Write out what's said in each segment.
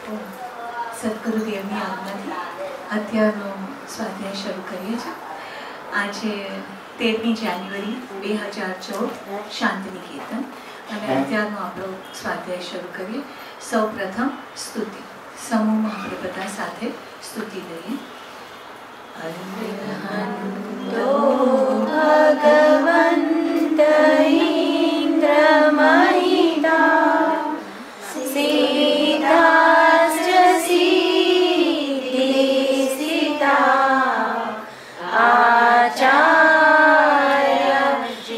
સદગુરુદેવની આજ્ઞાથી અત્યારનો સ્વાધ્યાય શરૂ કરીએ છીએ. આજે 13મી જાન્યુઆરી 2014 શાંતિનિકેતન અને અત્યારનો આપણો સ્વાધ્યાય શરૂ કરીએ. સૌ પ્રથમ સ્તુતિ સમૂહમાં આપણે બધા સાથે સ્તુતિ લઈએ. અરિહંતો ભગવંત ઇન્દ્રમહિતા સીતાસ્ચ સિદ્ધિસિતા આચાર્ય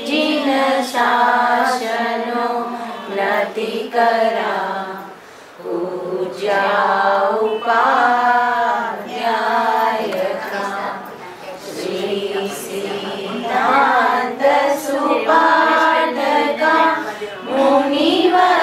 જીન શાસનો નતિકરા પૂજ્યા ઉપાધ્યાયકા શ્રી સિદ્ધાંત સુપાદકા મુનિવરા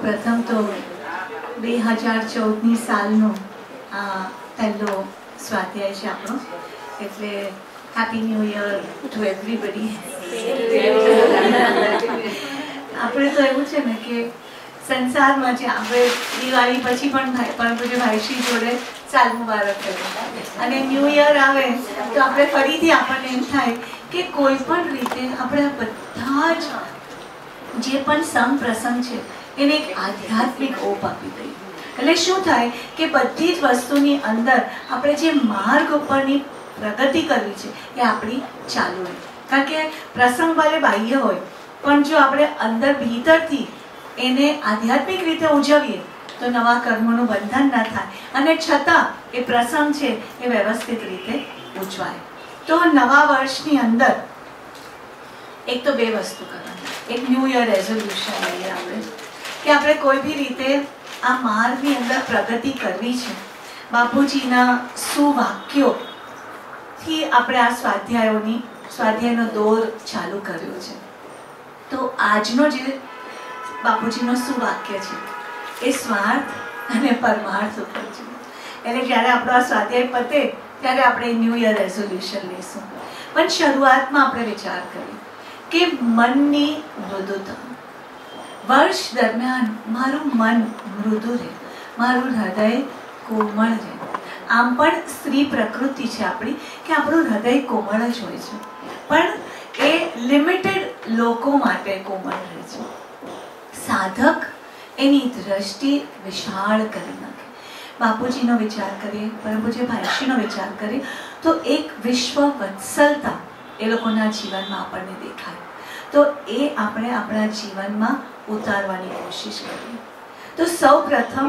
પ્રથમ તો 2014ની સાલનો આ પહેલો સ્વાધ્યાય છે આપણો, એટલે happy new year two everybody. આપણે તો એવું છે ને કે સંસારમાં છે, આપણે દિવાળી પછી પણ થાય, પરંતુ જે ભાઈશ્રી જોડે સાલ મુબારક કરે અને ન્યૂ યર આવે તો આપણે ફરીથી આપણને એમ થાય કે કોઈ પણ રીતે આપણે બધા જ જે પણ સમ પ્રસંગ છે એને એક આધ્યાત્મિક ઓપ આપી દઈએ. એટલે શું થાય કે બધી જ વસ્તુની અંદર આપણે જે માર્ગ ઉપરની પ્રગતિ કરવી છે એ આપણી ચાલુ હોય. કારણ કે પ્રસંગ ભલે બાહ્ય હોય, પણ જો આપણે અંદર ભીતરથી એને આધ્યાત્મિક રીતે ઉજવીએ તો નવા કર્મોનું બંધન ન થાય અને છતાં એ પ્રસંગ છે એ વ્યવસ્થિત રીતે ઉજવાય. તો નવા વર્ષની અંદર એક તો બે વસ્તુ કરવાની. એક ન્યૂ યર રેઝોલ્યુશન લઈએ આપણે કે આપણે કોઈ બી રીતે આ માર્ગની અંદર પ્રગતિ કરવી છે. બાપુજીના સુવાક્યોથી આપણે આ સ્વાધ્યાયનો દોર ચાલુ કર્યો છે. તો આજનો જે બાપુજીનો સુવાક્ય છે એ સ્વાર્થ અને પરમાર્થ ઉપર છે. એટલે જ્યારે આપણો આ સ્વાધ્યાય પતે ત્યારે આપણે ન્યૂ યર રેઝોલ્યુશન લઈશું. પણ શરૂઆતમાં આપણે વિચાર કરીએ કે મનની મૃદુતા. વર્ષ દરમિયાન મારું મન મૃદુ રહે, મારું હૃદય કોમળ રહે. આમ પણ સ્ત્રી પ્રકૃતિ છે આપણી કે આપણું હૃદય કોમળ જ હોય છે, પણ એ લિમિટેડ લોકો માટે કોમળ રહે છે. સાધક એની દ્રષ્ટિ વિશાળ કરી નાખે. બાપુજીનો વિચાર કરીએ, પરમ પૂજ્ય ભાઈશ્રીનો વિચાર કરીએ તો એક વિશ્વ વત્સલતા એ લોકોના જીવનમાં આપણને દેખાય. તો એ આપણે આપણા જીવનમાં ઉતારવાની કોશિશ કરીએ. તો સૌ પ્રથમ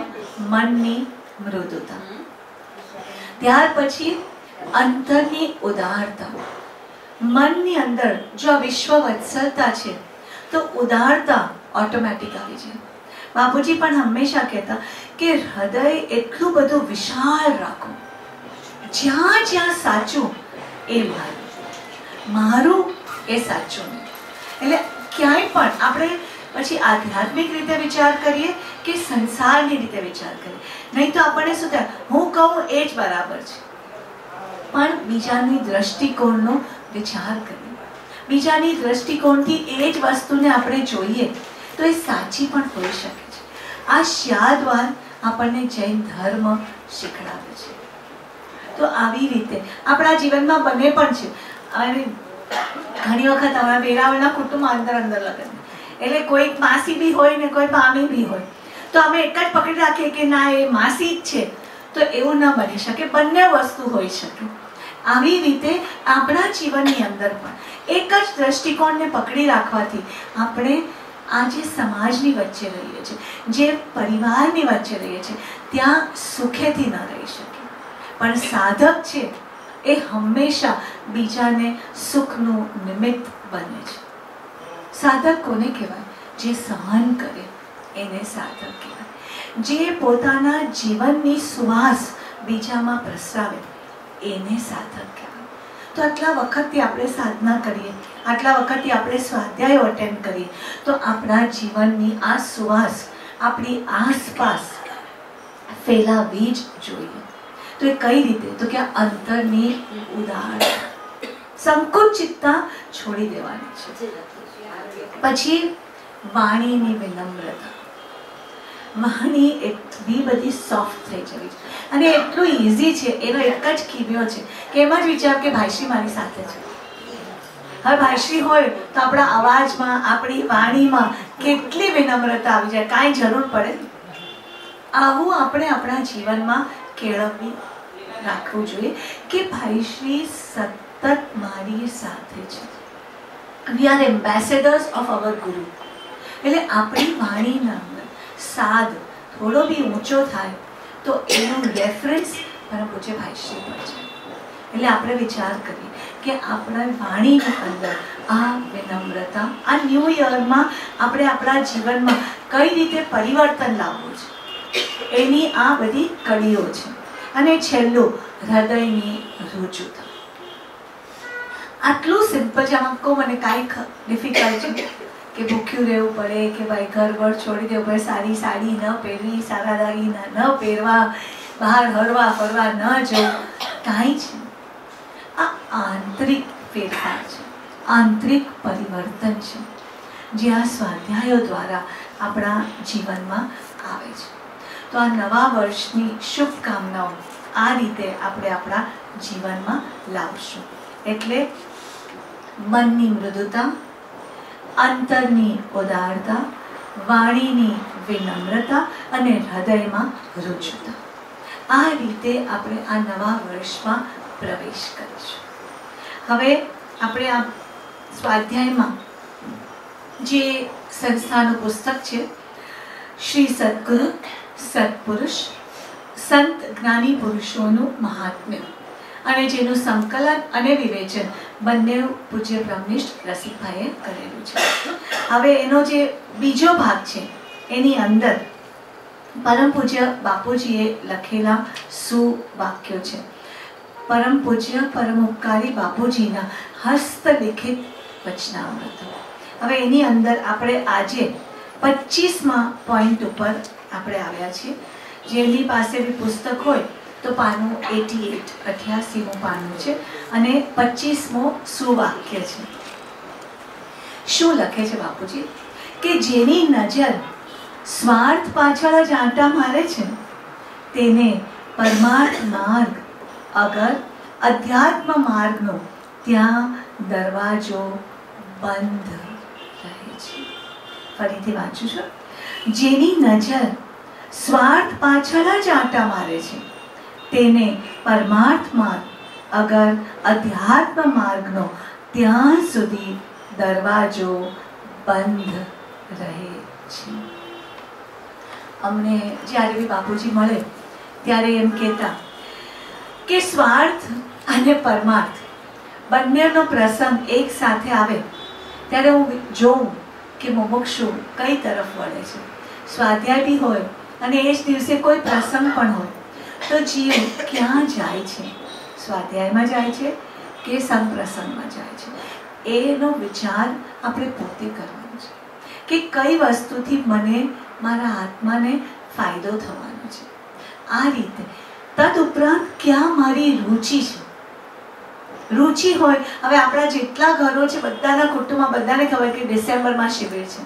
મનની મૃદુતા, ત્યાર પછી અંતરની ઉદારતા. મનની અંદર જો વિશ્વ વત્સલતા છે તો ઉદારતા ઓટોમેટિક આવી જાય. બાપુજી પણ હંમેશા કહેતા કે હૃદય એટલું બધું વિશાળ રાખો, જ્યાં જ્યાં સાચું એ મારું, મારું એ સાચું નહીં. એટલે ક્યાંય પણ આપણે પછી આધ્યાત્મિક રીતે વિચાર કરીએ કે સંસારની રીતે વિચાર કરીએ. નહીં તો આપણને શું થાય, હું કહું એ જ બરાબર છે. પણ બીજાની દ્રષ્ટિકોણનો વિચાર કરીએ, બીજાની દ્રષ્ટિકોણથી એ જ વસ્તુને આપણે જોઈએ તો એ સાચી પણ હોઈ શકે છે. આ શ્યાદ્વાર આપણને જૈન ધર્મ શીખડાવે છે. તો આવી રીતે આપણા જીવનમાં બને પણ છે. અને ઘણી વખત અમારા વેરાવળના કુટુંબમાં અંદર લગ્ન, એટલે કોઈક માસી બી હોય ને કોઈ મામી બી હોય, તો અમે એક જ પકડી રાખીએ કે ના એ માસી જ છે. તો એવું ન બની શકે, બંને વસ્તુ હોઈ શકે. આવી રીતે આપણા જીવનની અંદર પણ એક જ દ્રષ્ટિકોણને પકડી રાખવાથી આપણે આ જે સમાજની વચ્ચે રહીએ છીએ, જે પરિવારની વચ્ચે રહીએ છીએ, ત્યાં સુખેથી ન રહી શકીએ. પણ સાધક છે એ હંમેશા બીજાને સુખનું નિમિત્ત બને છે. સાધક કોને કહેવાય? જે સહન કરે એને સાધક કહેવાય. જે પોતાના જીવનની સુવાસ બીજામાં પ્રસરાવે એને સાધક કહેવાય. તો આટલા વખતથી આપણે સાધના કરીએ, આટલા વખતથી આપણે સ્વાધ્યાય અટેન્ડ કરીએ, તો આપણા જીવનની આ સુવાસ આપણી આસપાસ ફેલાવી જ જોઈએ. તો એ કઈ રીતે? તો કે અંતરની ઉદાહરણ, સંકુચિતતા છોડી દેવાની છે. પછી વાણીની વિનમ્રતા. વાણી એટલી બધી સોફ્ટ થઈ જવી છે અને એટલું ઇઝી છે. એનો એક જ કીમ્યો છે કે એમ જ વિચાર કે ભાઈશ્રી મારી સાથે છે. હવે ભાઈશ્રી હોય તો આપણા અવાજમાં, આપણી વાણીમાં કેટલી વિનમ્રતા આવી જાય, કાંઈ જરૂર પડે. આવું આપણે આપણા જીવનમાં કેળવવી રાખવું જોઈએ કે ભાઈશ્રી સતત મારી સાથે છે. We are ambassadors of our ગુરુ. એટલે આપણી વાણીના અંદર સાદ થોડો બી ઊંચો થાય તો એનું રેફરન્સ પરમ પૂજ્ય ભાઈશ્રી પર છે. એટલે આપણે વિચાર કરીએ કે આપણા વાણીની અંદર આ વિનમ્રતા, આ ન્યૂ યરમાં આપણે આપણા જીવનમાં કઈ રીતે પરિવર્તન લાવવું છે એની આ બધી કડીઓ છે. અને છેલ્લું, હૃદયની રુજુતા. આટલું સિમ્પલ છે. આમાં કહું મને કાંઈ ડિફિકલ્ટ છે કે ભૂખ્યું રહેવું પડે, કે ભાઈ ઘર બર છોડી દેવું પડે, સારી સાડી ન પહેરવી, સારા દાગીના ન પહેરવા, બહાર હરવા ફરવા ન જવું, કાંઈ છે. આ આંતરિક ફેરફાર છે, આંતરિક પરિવર્તન છે, જે આ સ્વાધ્યાયો દ્વારા આપણા જીવનમાં આવે છે. તો આ નવા વર્ષની શુભકામનાઓ આ રીતે આપણે આપણા જીવનમાં લાવશું. એટલે મનની મૃદુતા, અંતરની ઉદારતા, વાણીની વિનમ્રતા અને હૃદયમાં રુજુતા. આ રીતે આપણે આ નવા વર્ષમાં પ્રવેશ કરીશું. હવે આપણે આ સ્વાધ્યાયમાં જે સંસ્થાનું પુસ્તક છે, શ્રી સદગુરુ સત્પુરુષ સંત જ્ઞાની પુરુષોનું મહાત્મ્ય, અને જેનું સંકલન અને વિવેચન બંને પૂજ્ય બ્રહ્મનિષ્ઠ રસિકભાઈએ કરેલું છે. હવે એનો જે બીજો ભાગ છે એની અંદર પરમ પૂજ્ય બાપુજીએ લખેલા સુવાક્યો છે. પરમ પૂજ્ય પરમ ઉપકારી બાપુજીના હસ્તલિખિત વચનામૃત. હવે એની અંદર આપણે આજે 25મા પોઈન્ટ ઉપર આપણે આવ્યા છીએ. જેની પાસે બી પુસ્તક હોય તો પાનું 88મું પાનું છે અને 25મો સુવાક્ય છે. શું લખે છે બાપુજી? કે જેની નજર સ્વાર્થ પાછળ જ આંટા મારે છે તેને પરમાર્થ માર્ગ અગર અધ્યાત્મ માર્ગનો ત્યાં દરવાજો બંધ રહે છે. ફરીથી વાંચું છું. જેની નજર સ્વાર્થ પાછળ જ આંટા મારે છે તેને પરમાર્થ માર્ગ અગર અધ્યાત્મ માર્ગનો ત્યાં સુધી દરવાજો બંધ રહે છે. અમને જ્યારે બી બાપુજી મળે ત્યારે એમ કહેતા કે સ્વાર્થ અને પરમાર્થ બંનેનો પ્રસંગ એક સાથે આવે ત્યારે હું જોઉં કે મુમુક્ષુ કઈ તરફ વળે છે. સ્વાધ્યાય બી હોય અને એ જ દિવસે કોઈ પ્રસંગ પણ હોય તો જીવ ક્યાં જાય છે? સ્વાધ્યાયમાં જાય છે કે સંપ્રસંગમાં જાય છે? એનો વિચાર આપણે પોતે કરવાનો છે કે કઈ વસ્તુથી મને મારા આત્માને ફાયદો થવાનો છે. આ રીતે તદુપરાંત ક્યાં મારી રુચિ છે. રુચિ હોય, હવે આપણા જેટલા ઘરો છે બધાના કુટુંબમાં બધાને ખબર કે ડિસેમ્બરમાં શિબિર છે,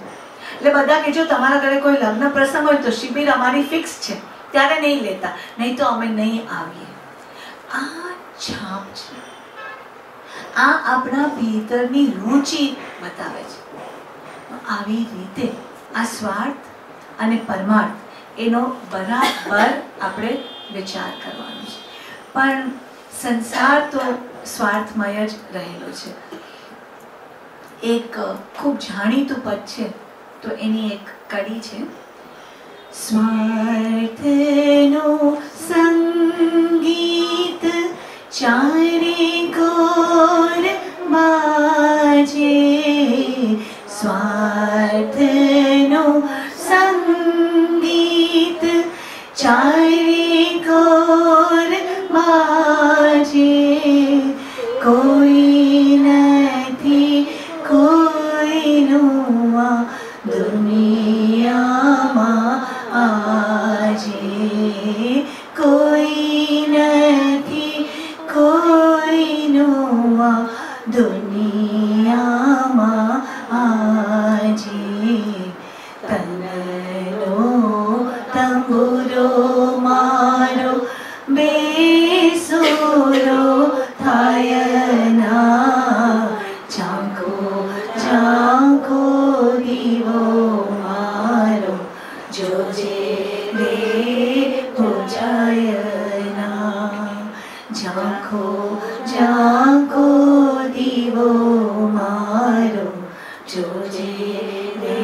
એટલે બધા કે જો તમારા ઘરે કોઈ લગ્ન પ્રસંગ હોય તો શિબિર અમારી ફિક્સ છે, ત્યારે નહીં લેતા, નહીં તો અમે નહીં આવીએ. આ છાપ છે, આ આપણા ભીતરની રુચિ બતાવે છે. આવી રીતે આ સ્વાર્થ અને પરમાર્થ એનો બરાબર આપણે વિચાર કરવાનો છે. પણ સંસાર તો સ્વાર્થમય જ રહેલો છે. એક ખૂબ જાણીતું પદ છે, તો એની એક કડી છે. સ્વાર્થનું સંગીત ચારે કોર બાજે, સ્વાર્થનું સંગીત ચારે કોર બાજે, કોઈ નથી કોઈનું આ દુનિયામાં આજે, કોઈ નથી કોઈનું આ દુનિયામાં આજે. તનનો તંબુરો મારો બેસુરો થાય ના, ઝાંખો ઝાંખો દીવો મારો જોજે રે પૂજાય ના, ઝાંખો ઝાંખો દીવો મારો જોજે રે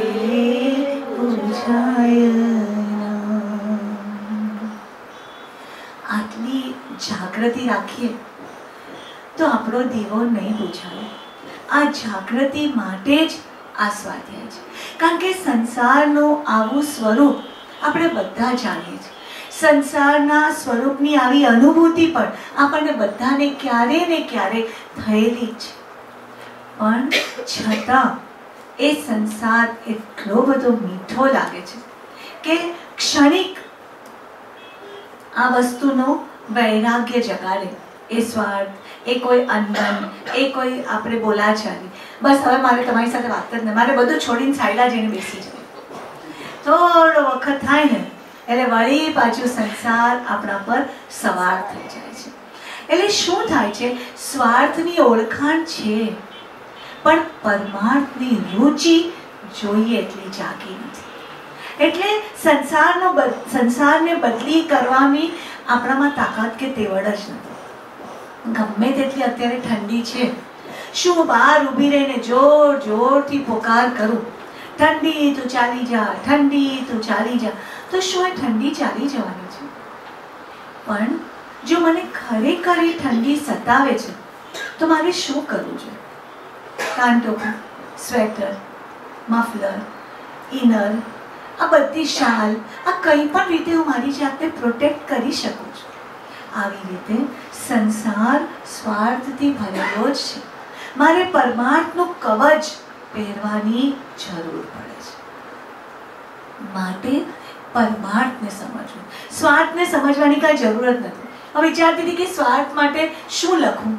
પૂજાય ના. આટલી જાગૃતિ રાખીએ તો આપણો દીવો નહીં બુઝાય. આ જાગૃતિ માટે જ આ સ્વાધ્યાય છે. કારણ કે સંસારનું આવું સ્વરૂપ આપણે બધા જાણીએ છીએ. સંસારના સ્વરૂપની આવી અનુભૂતિ પણ આપણને બધાને ક્યારે ને ક્યારે થયેલી છે. પણ છતાં એ સંસાર એટલો બધો મીઠો લાગે છે કે ક્ષણિક આ વસ્તુનો વૈરાગ્ય જગાડે. એ સ્વાર્થ, એ કોઈ અનબન, એ કોઈ આપણે બોલાચાલી, બસ હવે મારે તમારી સાથે વાત જ નહીં, મારે બધું છોડીને સાયલા જઈને બેસી જાય. થોડો વખત થાય ને એટલે વળી પાછું સંસાર આપણા પર સવાર થઈ જાય છે. એટલે શું થાય છે? સ્વાર્થની ઓળખાણ છે, પણ પરમાર્થની રુચિ જોઈએ એટલી જાગી નથી. એટલે સંસારને બદલી કરવાની આપણામાં તાકાત કે તેવડ જ નથી. ગમે તેટલી અત્યારે ઠંડી છે, શું બહાર ઊભી રહીને જોર જોરથી પોકાર કરું, ઠંડી તું ચાલી જા, ઠંડી તું ચાલી જા, તો શું એ ઠંડી ચાલી જવાની છે? પણ જો મને ખરેખર એ ઠંડી સતાવે છે તો મારે શું કરવું જોઈએ? કાનટોપી, સ્વેટર, મફલર, ઇનર, આ બધી શાલ, આ કંઈ પણ રીતે હું મારી જાતને પ્રોટેક્ટ કરી શકું છું. આવી રીતે સંસાર સ્વાર્થથી ભરેલો જ છે. મારે પરમાર્થનું કવચ પહેરવાની જરૂર પડે છે. માટે પરમાર્થને સમજવું, સ્વાર્થને સમજવાની કાંઈ જરૂર જ નથી. હવે વિચારતી હતી કે સ્વાર્થ માટે શું લખું,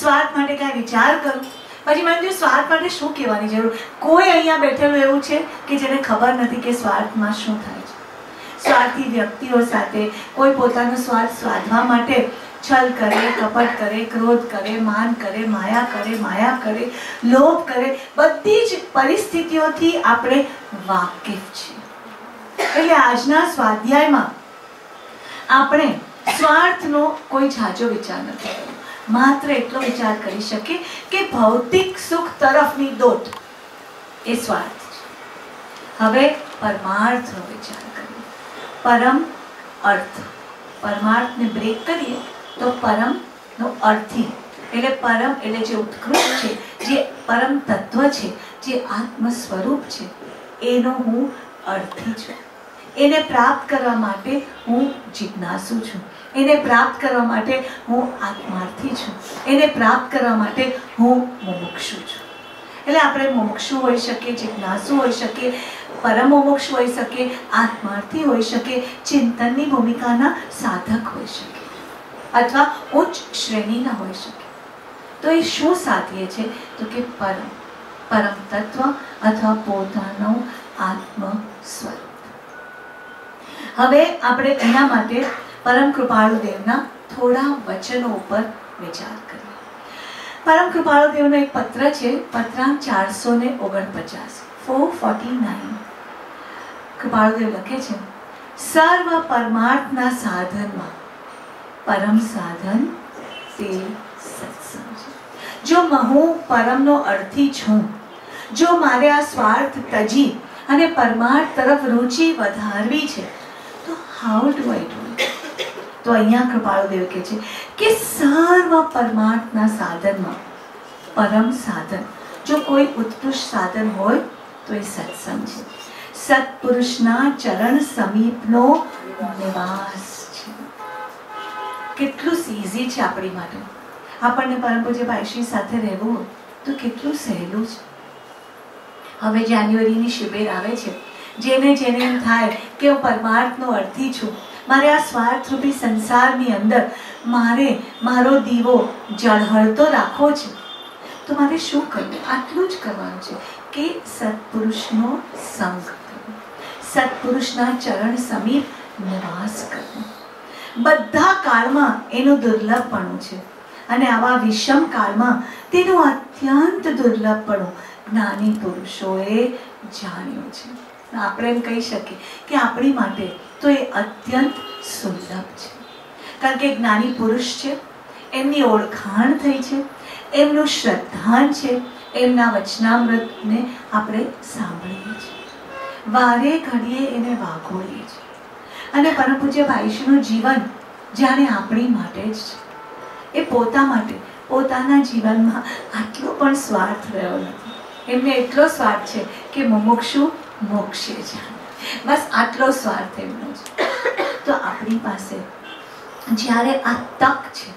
સ્વાર્થ માટે કાંઈ વિચાર કરું, પછી મને થયું સ્વાર્થ માટે શું કહેવાની જરૂર. કોઈ અહીંયા બેઠેલું એવું છે કે જેને ખબર નથી કે સ્વાર્થમાં શું થાય છે? સ્વાર્થી વ્યક્તિઓ સાથે કોઈ પોતાનો સ્વાર્થ સાધવા માટે છલ કરે, કપટ કરે, ક્રોધ કરે, માન કરે, માયા કરે, લોભ કરે, બધી જ પરિસ્થિતિઓથી આપણે વાકેફ છીએ. એટલે આજના સ્વાધ્યાયમાં આપણે સ્વાર્થનો કોઈ ઝાઝો વિચાર નથી કર્યો. માત્ર એટલો વિચાર કરી શકીએ કે ભૌતિક સુખ તરફની દોટ એ સ્વાર્થ છે. હવે પરમાર્થનો વિચાર કરીએ. પરમ અર્થ, પરમાર્થને બ્રેક કરીએ તો પરમનો અર્થી, એટલે પરમ એટલે જે ઉત્કૃષ્ટ છે, જે પરમ તત્વ છે, જે આત્મ સ્વરૂપ છે, એનો હું અર્થી છું. એને પ્રાપ્ત કરવા માટે હું જિજ્ઞાસુ છું. એને પ્રાપ્ત કરવા માટે હું આત્માર્થી છું. એને પ્રાપ્ત કરવા માટે હું મુમુક્ષુ છું. એટલે આપણે મોક્ષુ હોઈ શકીએ, જિજ્ઞાસુ હોઈ શકીએ, પરમ મોક્ષ હોઈ શકે, આત્માર્થી હોઈ શકે, ચિંતનની ભૂમિકાના સાધક હોઈ શકે, અથવા ઉચ્ચ શ્રેણીના હોઈ શકે. તો એ શું સાધીએ છે? તો કે પરમ તત્વ અથવા પોતાનો આત્મ સ્વરૂપ. હવે આપણે એના માટે પરમ કૃપાળુ દેવના થોડા વચનો ઉપર વિચાર કરીએ. પરમ કૃપાળુ દેવનો એક પત્ર છે, પત્રાંક 449, 449. કૃપાળુદેવ લખે છે, સર્વ પરમાર્થના સાધનમાં પરમ સાધન તે સત્સંગ છે. જો હું પરમનો અર્થી છું, જો મારે આ સ્વાર્થ તજી અને પરમાર્થ તરફ રુચિ વધારવી છે, તો how do I do it? તો અહીંયા કૃપાળુદેવ કહે છે કે સર્વ પરમાર્થના સાધનમાં પરમ સાધન, જો કોઈ ઉત્કૃષ્ટ સાધન હોય તો એ સત્સંગ છે. સત્પુરુષના ચરણ સમીપનો નિવાસ છે. કેટલું ઈઝી છે આપણી માટે. આપણને પરમ પૂજ્ય ભાઈશ્રી સાથે રહેવું તો કેટલું સહેલું છે. હવે જાન્યુઆરીની શિબિર આવે છે. જેને એમ થાય કે હું પરમાર્થનો અર્થી છું, મારે આ સ્વાર્થરૂપી સંસારની અંદર મારો દીવો ઝળહળતો રાખવો છે, તો મારે શું કરવું? આટલું જ કરવાનું છે કે સત્પુરુષનો સંગ કરવો, સત્પુરુષના ચરણ સમીપ નિવાસ કરવો. બધા કાળમાં એનું દુર્લભપણું છે, અને આવા વિષમ કાળમાં તેનું અત્યંત દુર્લભપણું જ્ઞાની પુરુષોએ જાણ્યું છે. આપણે એમ કહી શકીએ કે આપણી માટે તો એ અત્યંત સુલભ છે, કારણ કે જ્ઞાની પુરુષ છે, એમની ઓળખાણ થઈ છે, એમનું શ્રદ્ધાન છે, એમના વચનામૃતને આપણે સાંભળીએ છીએ, વારે ઘડીએ એને વાગોળીએ છીએ. અને પરમ પૂજ્ય ભાઈશ્રીનું જીવન જાણે આપણી માટે જ છે. એ પોતા માટે પોતાના જીવનમાં આટલો પણ સ્વાર્થ રહ્યો નથી. એમને એટલો સ્વાર્થ છે કે મુમુક્ષુ મોક્ષે જાણે, બસ આટલો સ્વાર્થ એમનો છે. તો આપણી પાસે જ્યારે આ તક છે,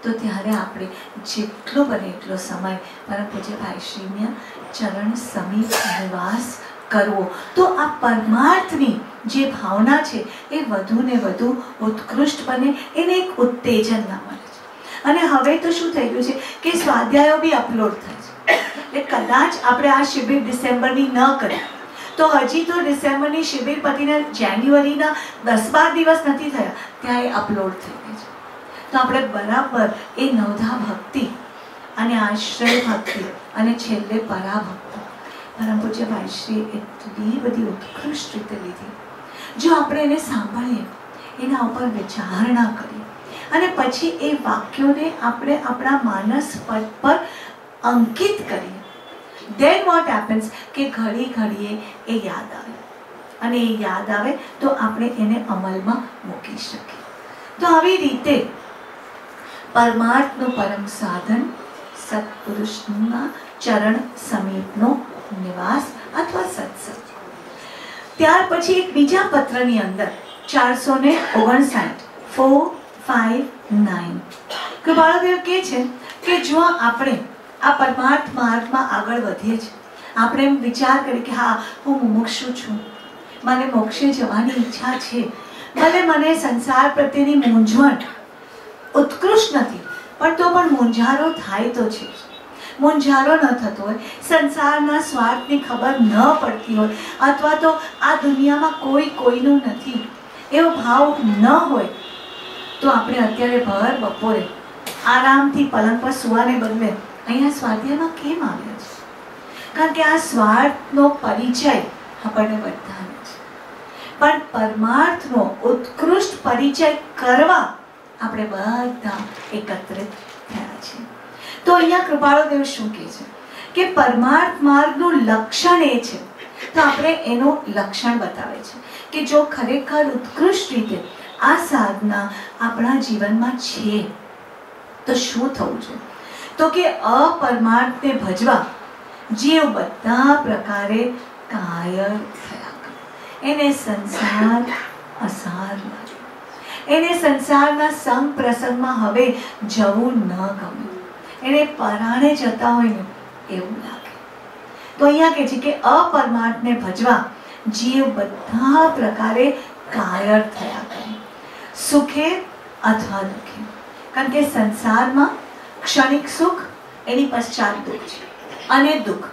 તો ત્યારે આપણે જેટલો બને એટલો સમય પરમ પૂજ્ય ભાઈશ્રીના ચરણ સમીપ નિવાસ કરવો, તો આ પરમાર્થની જે ભાવના છે એ વધુ ને વધુ ઉત્કૃષ્ટ બને, એને એક ઉત્તેજન ના મળે છે. અને હવે તો શું થઈ ગયું છે કે સ્વાધ્યાયો બી અપલોડ થાય છે. એટલે કદાચ આપણે આ શિબિર ડિસેમ્બરની ન કરીએ તો હજી તો ડિસેમ્બરની શિબિર પતિને જાન્યુઆરીના 10-12 દિવસ નથી થયા ત્યાં એ અપલોડ થઈ ગઈ છે. તો આપણે બરાબર એ નવધા ભક્તિ અને આશ્રય ભક્તિ અને છેલ્લે પરાભક્તિ પરમ પૂજ્ય ભાઈશ્રીએ એટલી બધી ઉત્કૃષ્ટ રીતે લીધી. જો આપણે એને સાંભળીએ, એના ઉપર વિચારણા કરીએ અને પછી એ વાક્યોને આપણે આપણા માનસ પટ પર અંકિત કરીએ, then what happens કે ઘડી ઘડીએ એ યાદ આવે, અને એ યાદ આવે તો આપણે એને અમલમાં મૂકી શકીએ. તો આવી રીતે પરમાર્થનું પરમ સાધન સત્પુરુષના ચરણ સમીપનો નિવાસ અથવા સત્સંગ. ત્યાર પછી એક બીજા પત્રની અંદર 459, 459 કૃપાળુદેવ કહે છે કે જો આપણે આ પરમાર્થ માર્ગમાં આગળ વધીએ છીએ, આપણે એમ વિચાર કરીએ કે હા હું મુમુક્ષુ છું, મને મોક્ષે જવાની ઈચ્છા છે, ભલે મને સંસાર પ્રત્યેની મૂંઝવણ ઉત્કૃષ્ટ નથી, પણ તો પણ મૂંઝારો થાય તો છે. મૂંઝારો ન થતો હોય, સંસારના સ્વાર્થની ખબર ન પડતી હોય, અથવા તો આ દુનિયામાં કોઈ કોઈનું નથી એવો ભાવ ન હોય, તો આપણે અત્યારે ભર બપોરે આરામથી પલંગ પર સુવાને બદલે અહીંયા સ્વાધ્યાયમાં કેમ આવ્યા છે? કારણ કે આ સ્વાર્થનો પરિચય આપણને બધાને છે, પણ પરમાર્થનો ઉત્કૃષ્ટ પરિચય કરવા આપણે બધા એકત્રિત થયા છે. તો અહીંયા કૃપાળુદેવ શું કહે છે કે પરમાર્થ માર્ગનું લક્ષણ એ છે, તો આપણે એનું લક્ષણ બતાવે છે કે જો ખરેખર ઉત્કૃષ્ટ રીતે આ સાધના આપણા જીવનમાં છે તો શું થવું જોઈએ? તો કે અપરમાર્થને ભજવા જીવ બધા પ્રકારે કાયર થયા કરે, એને સંસાર અસાર લાગે, એને સંસારના સંગ પ્રસંગમાં હવે જવું ન ગમે, એને પરાણે જતા હોય ને એવું લાગે. તો અહીંયા કહે છે કે અપરમાર્થને ભજવા જીવ બધા પ્રકારે કાયર થયા કરે, સુખે અથવા દુઃખે. કારણ કે સંસારમાં ક્ષણિક સુખ, એની પશ્ચાત દુઃખ છે, અને દુઃખ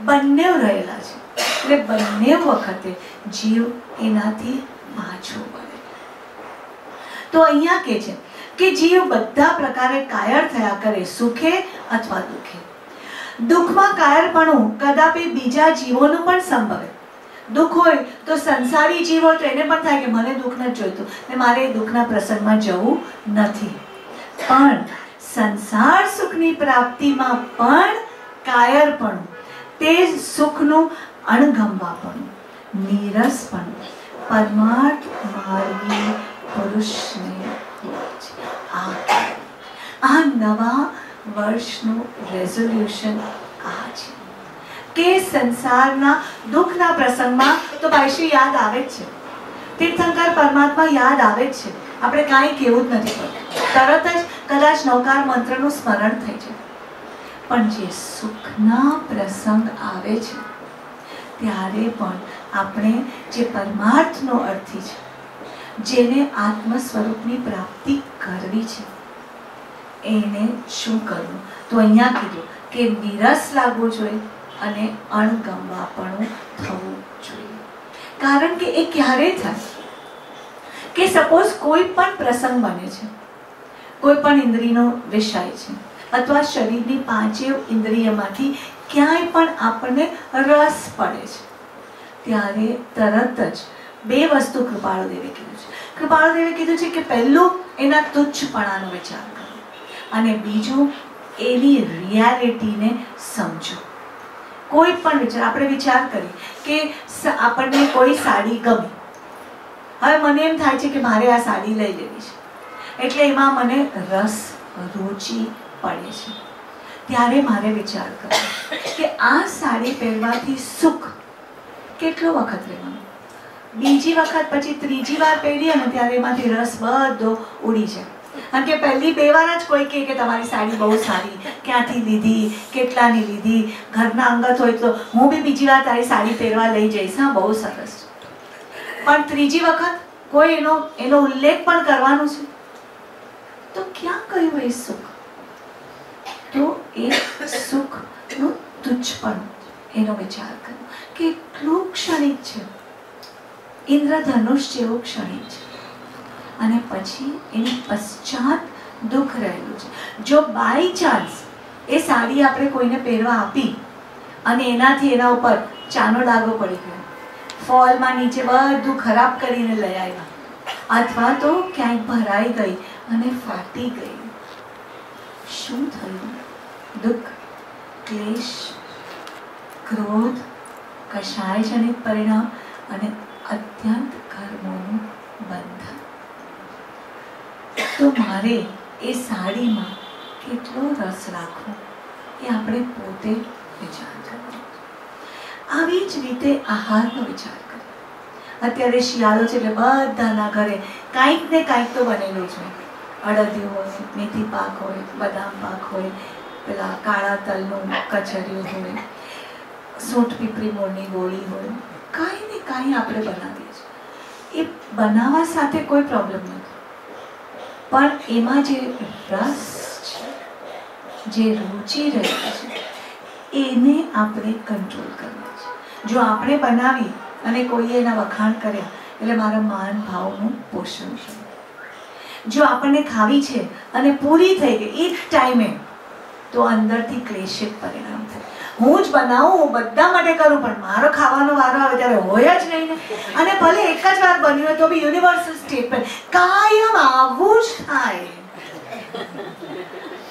બંને રહેલા છે. એટલે બંને વખતે જીવ એનાથી પાછો વળે. તો અહીંયા કહે છે કે જીવ બધા પ્રકારે કાયર થયા કરે, સુખે અથવા દુઃખે. દુઃખમાં કાયરપણું કદાપી બીજા જીવોનું પણ સંભવે. દુઃખ હોય તો સંસારી જીવ હોય તો એને પણ થાય કે મને દુઃખ નથી જોઈતું ને મારે એ દુઃખના પ્રસંગમાં જવું નથી. પણ સંસાર સુખની પ્રાપ્તિમાં પણ કાયરપણું, તે સુખનું અણગમવાપણું, નીરસપણું પરમાર્થ માર્ગી પુરુષને હોય છે. આ નવા વર્ષનું રેઝોલ્યુશન આ છે કે સંસારના દુઃખના પ્રસંગમાં તો ભાઈશ્રી યાદ આવે જ છે, તીર્થંકર પરમાત્મા યાદ આવે જ છે, આપણે કાંઈ કહેવું જ નથી પડતું, તરત જ કદાચ નવકાર મંત્રનું સ્મરણ થઈ જાય. પણ જે સુખના પ્રસંગ આવે છે ત્યારે પણ આપણે જે પરમાર્થનો અર્થી છે, જેને આત્મ સ્વરૂપની પ્રાપ્તિ કરવી છે, એને શું કરવું? તો અહીંયા કીધું કે નીરસ લાગવું જોઈએ અને અણગમવાપણું થવું જોઈએ. કારણ કે એ ક્યારે થાય કે સપોઝ કોઈ પણ પ્રસંગ બને છે, કોઈ પણ ઇન્દ્રિયનો વિષય છે, અથવા શરીરની પાંચેય ઇન્દ્રિયમાંથી ક્યાંય પણ આપણને રસ પડે છે, ત્યારે તરત જ બે વસ્તુ કૃપાળુદેવે કીધું છે. કૃપાળુદેવે કીધું છે કે પહેલું એના તુચ્છપણાનો વિચાર કરો, અને બીજું એની રિયાલિટીને સમજો. કોઈ પણ વિચાર, આપણે વિચાર કરીએ કે આપણને કોઈ સાડી ગમી, હવે મને એમ થાય છે કે મારે આ સાડી લઈ લેવી છે, એટલે એમાં મને રસ, રુચિ પડે છે. ત્યારે મારે વિચાર કરવો કે આ સાડી પહેરવાથી સુખ કેટલો વખત રહેવાનું, બીજી વખત પછી ત્રીજી વાર પહેરીએ ને ત્યારે એમાંથી રસ બધો ઉડી જાય. કારણ કે પહેલી બે વાર જ કોઈ કહે કે તમારી સાડી બહુ સારી, ક્યાંથી લીધી, કેટલાની લીધી, ઘરના અંગત હોય તો હું બી બીજી વાર તારી સાડી પહેરવા લઈ જઈશ, હા બહુ સરસ. પણ ત્રીજી વખત કોઈ એનો ઉલ્લેખ પણ કરવાનો છે, તો ક્યાં કયું એ સુખ? તો એ સુખનું તુચ્છપણું, એનો વિચાર કરો. કેટલું ક્ષણિક છે, ઇન્દ્રધનુષ જેવું ક્ષણિક છે, અને પછી એની પશ્ચાત દુઃખ રહેલું છે. જો બાય ચાન્સ એ સાડી આપણે કોઈને પહેરવા આપી અને એનાથી એના ઉપર ચાનો ડાઘો પડી ગયો, ફોલમાં નીચે બધું ખરાબ કરીને લઈ આવ્યા, અથવા તો ક્યાંય ભરાઈ ગઈ અને ફાટી ગઈ, શું થયું? દુઃખ, ક્લેશ, ક્રોધ, કષાયજનિત પરિણામ અને અત્યંત કર્મોનું બંધન. તો મારે એ સાડીમાં કેટલો રસ રાખવો એ આપણે પોતે વિચાર કરવો. આવી જ રીતે આહારનો વિચાર કરો. અત્યારે શિયાળો છે એટલે બધાના ઘરે કાંઈક ને કાંઈક તો બનેલું છે. અડદિયું હોય, મેથી પાક હોય, બદામ પાક હોય, પેલા કાળા તલનું કચરિયું હોય, સૂંઠ પીપળી મોરની ગોળી હોય, કાંઈ ને કાંઈ આપણે બનાવીએ છીએ. એ બનાવવા સાથે કોઈ પ્રોબ્લેમ નથી, પણ એમાં જે રસ છે, જે રુચિ રહેલી છે, એને આપણે કંટ્રોલ કરવો છે. જો આપણે બનાવી અને કોઈએ એના વખાણ કર્યા એટલે મારા માન ભાવનું પોષણ થયું. જો આપણને ખાવી છે અને પૂરી થઈ ગઈ એ જ ટાઈમે, તો અંદરથી ક્લેશિત પરિણામ થાય. હું જ બનાવું, હું બધા માટે કરું, પણ મારો ખાવાનો વારો આવે ત્યારે હોય જ નહીં ને. અને ભલે એક જ વાર બન્યું હોય તો બી યુનિવર્સલ સ્ટેટમેન્ટ કાયમ આવું જ થાય.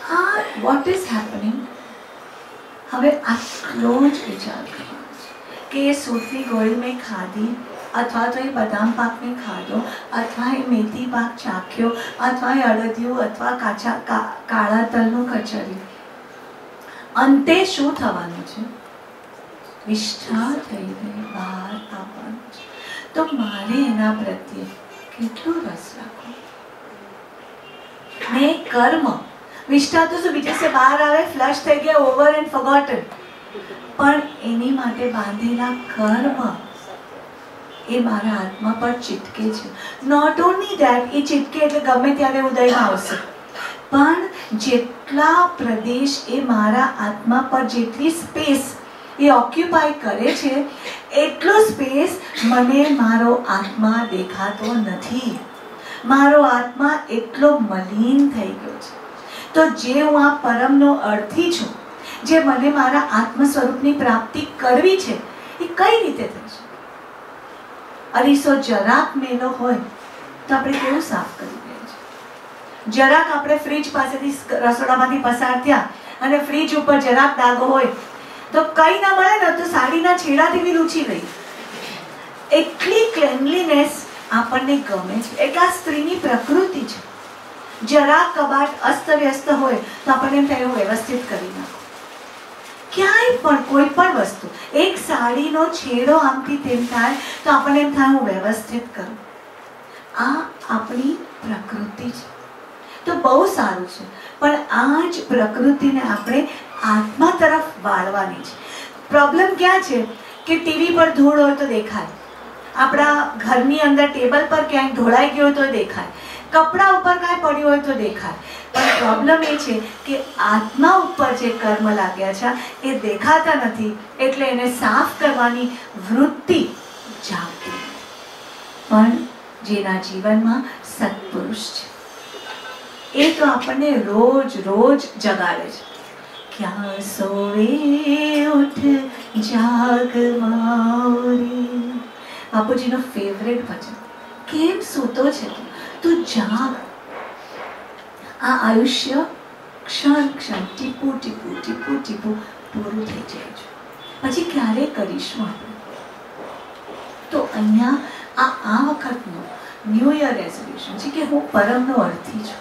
હા, વોટ ઇઝ હેપનિંગ? હવે આટલો જ વિચાર કરવાનો છે કે એ સૂંઠની ગોળી મેં ખાધી, અથવા તો એ બદામ પાક મેં ખાધો, અથવા એ મેથી પાક ચાખ્યો, અથવા એ અડદિયું, અથવા કાળા તલનું કચરિયું, અંતે શું થવાનું છે? વિષ્ઠા થઈને બહાર આવવાનું છે. તો મારે એના પ્રત્યે કેટલો રસ રાખવો? ને કર્મ વિષ્ઠા તો શું બીજે સે બહાર આવે, ફ્લશ થઈ ગયા, ઓવર એન્ડ ફોરગોટન. પણ એની માટે બાંધેલા કર્મ એ મારા આત્મા પર ચીટકે છે. નોટ ઓનલી ધેટ, એ ચીટકે એટલે ગમે ત્યારે ઉદયમાં આવશે, પણ જેટલા પ્રદેશ એ મારા આત્મા પર, જેટલી સ્પેસ એ ઓક્યુપાય કરે છે, એટલો સ્પેસ મને મારો આત્મા દેખાતો નથી. મારો આત્મા એટલો મલિન થઈ ગયો છે. તો જે હું આ પરમનો અર્થી છું, જે મને મારા આત્મ સ્વરૂપની પ્રાપ્તિ કરવી છે, એ કઈ રીતે થશે? અરીસો જરાક મેલો હોય તો આપણે કેવું સાફ કરી દઈએ છીએ. જરાક આપણે ફ્રીજ પાસેથી રસોડામાંથી પસાર થયા અને ફ્રીજ ઉપર જરાક ડાઘો હોય તો કઈ ના મળે ને તો સાડીના છેડાથી બી લૂછી લઈએ. એટલી ક્લેનલીનેસ આપણને ગમે છે. એટલે આ સ્ત્રીની પ્રકૃતિ છે. જરાક કબાટ અસ્તવ્યસ્ત હોય તો આપણને એમ થાય વ્યવસ્થિત કરી નાખો. ક્યાંય પણ કોઈ પણ વસ્તુ, એક સાડીનો છેડો આમથી તેમ થાય તો આપણને એમ થાય હું વ્યવસ્થિત કરું. આ આપણી પ્રકૃતિ છે. તો બહુ સારું છે, પણ આ જ પ્રકૃતિને આપણે આત્મા તરફ વાળવાની છે. પ્રોબ્લેમ ક્યાં છે કે ટીવી પર ધૂળ હોય તો દેખાય, આપણા ઘરની અંદર ટેબલ પર ક્યાંય ઢોળાઈ ગયો હોય તો દેખાય, કપડા ઉપર કાંઈ પડ્યું હોય તો દેખાય. પણ પ્રોબ્લેમ એ છે કે આત્મા ઉપર જે કર્મ લાગ્યા છે એ દેખાતા નથી, એટલે એને સાફ કરવાની વૃત્તિ જાગતી. પણ જેના જીવનમાં સત્પુરુષ છે એ તો આપણને રોજ રોજ જગાડે છે. ક્યાં સોવે ઉઠ જાગ મારી, બાપુજીનો ફેવરેટ ભજન. કેમ સૂતો છે તું, જાગ. આ આયુષ્ય ક્ષણ ક્ષણ, ટીપુ ટીપુ ટીપુ ટીપુ પૂરું થઈ જાય છે. પછી ક્યારે કરીશું આપણે? તો અહીંયા આ વખતનો ન્યૂ યર રેઝોલ્યુશન છે કે હું પરમનો અર્થી છું.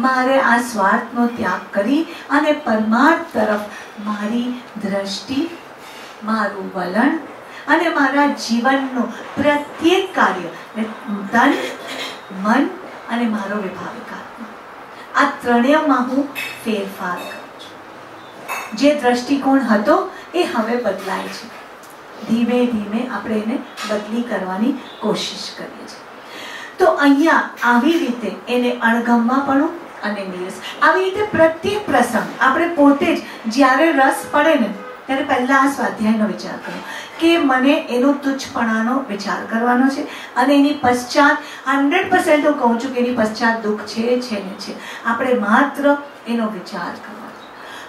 મારે આ સ્વાર્થનો ત્યાગ કરી અને પરમાર્થ તરફ મારી દ્રષ્ટિ, મારું વલણ અને મારા જીવનનું પ્રત્યેક કાર્ય, તન, મન અને મારો વિભાવિક આત્મા, આ ત્રણેયમાં હું ફેરફાર કરું છું. જે દ્રષ્ટિકોણ હતો એ હવે બદલાય છે. ધીમે ધીમે આપણે એને બદલી કરવાની કોશિશ કરીએ છીએ. તો અહીંયા આવી રીતે એને અણગમવાપણું અને નીરસ, આવી રીતે પ્રત્યેક પ્રસંગ આપણે પોતે જ જ્યારે રસ પડે ને ત્યારે પહેલા આ સ્વાધ્યાયનો વિચાર કરો કે મને એનો તુચ્છપણાનો વિચાર કરવાનો છે, અને એની પશ્ચાત 100% હું કહું છું કે એની પશ્ચાત દુઃખ છે ને છે. આપણે માત્ર એનો વિચાર કરવાનો.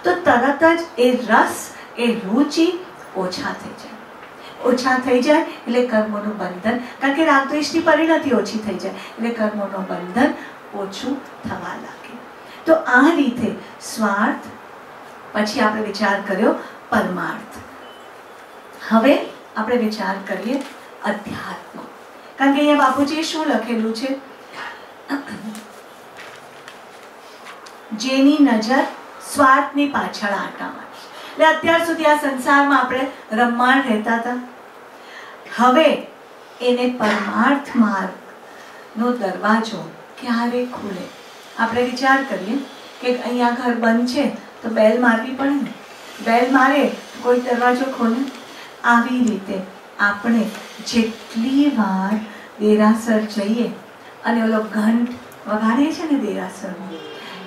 તો તરત જ એ રસ, એ રુચિ ઓછા થઈ જાય. ઓછા થઈ જાય એટલે કર્મોનું બંધન, કારણ કે રાગદ્વેષની પરિણતિ ઓછી થઈ જાય એટલે કર્મોનું બંધન ઓછું થવા લાગે. તો આ રીતે સ્વાર્થ, પછી આપણે વિચાર કર્યો પરમાર્થ. હવે આપણે વિચાર કરીએ અધ્યાત્મ. કારણ કે અહીંયા બાપુજીએ શું લખેલું છે? જેની નજર સ્વાર્થની પાછળ આંટા મારે. એટલે અત્યાર સુધી આ સંસારમાં આપણે રમમાણ રહેતા હતા. હવે એને પરમાર્થ માર્ગનો દરવાજો ક્યારે ખુલે? આપણે વિચાર કરીએ કે અહીંયા ઘર બંધ છે તો બેલ મારવી પડે ને, બેલ મારે કોઈ દરવાજો ખોલે. આવી રીતે આપણે જેટલી વાર દેરાસર જઈએ અને ઓલો ઘંટ વગાડે છે ને દેરાસરમાં,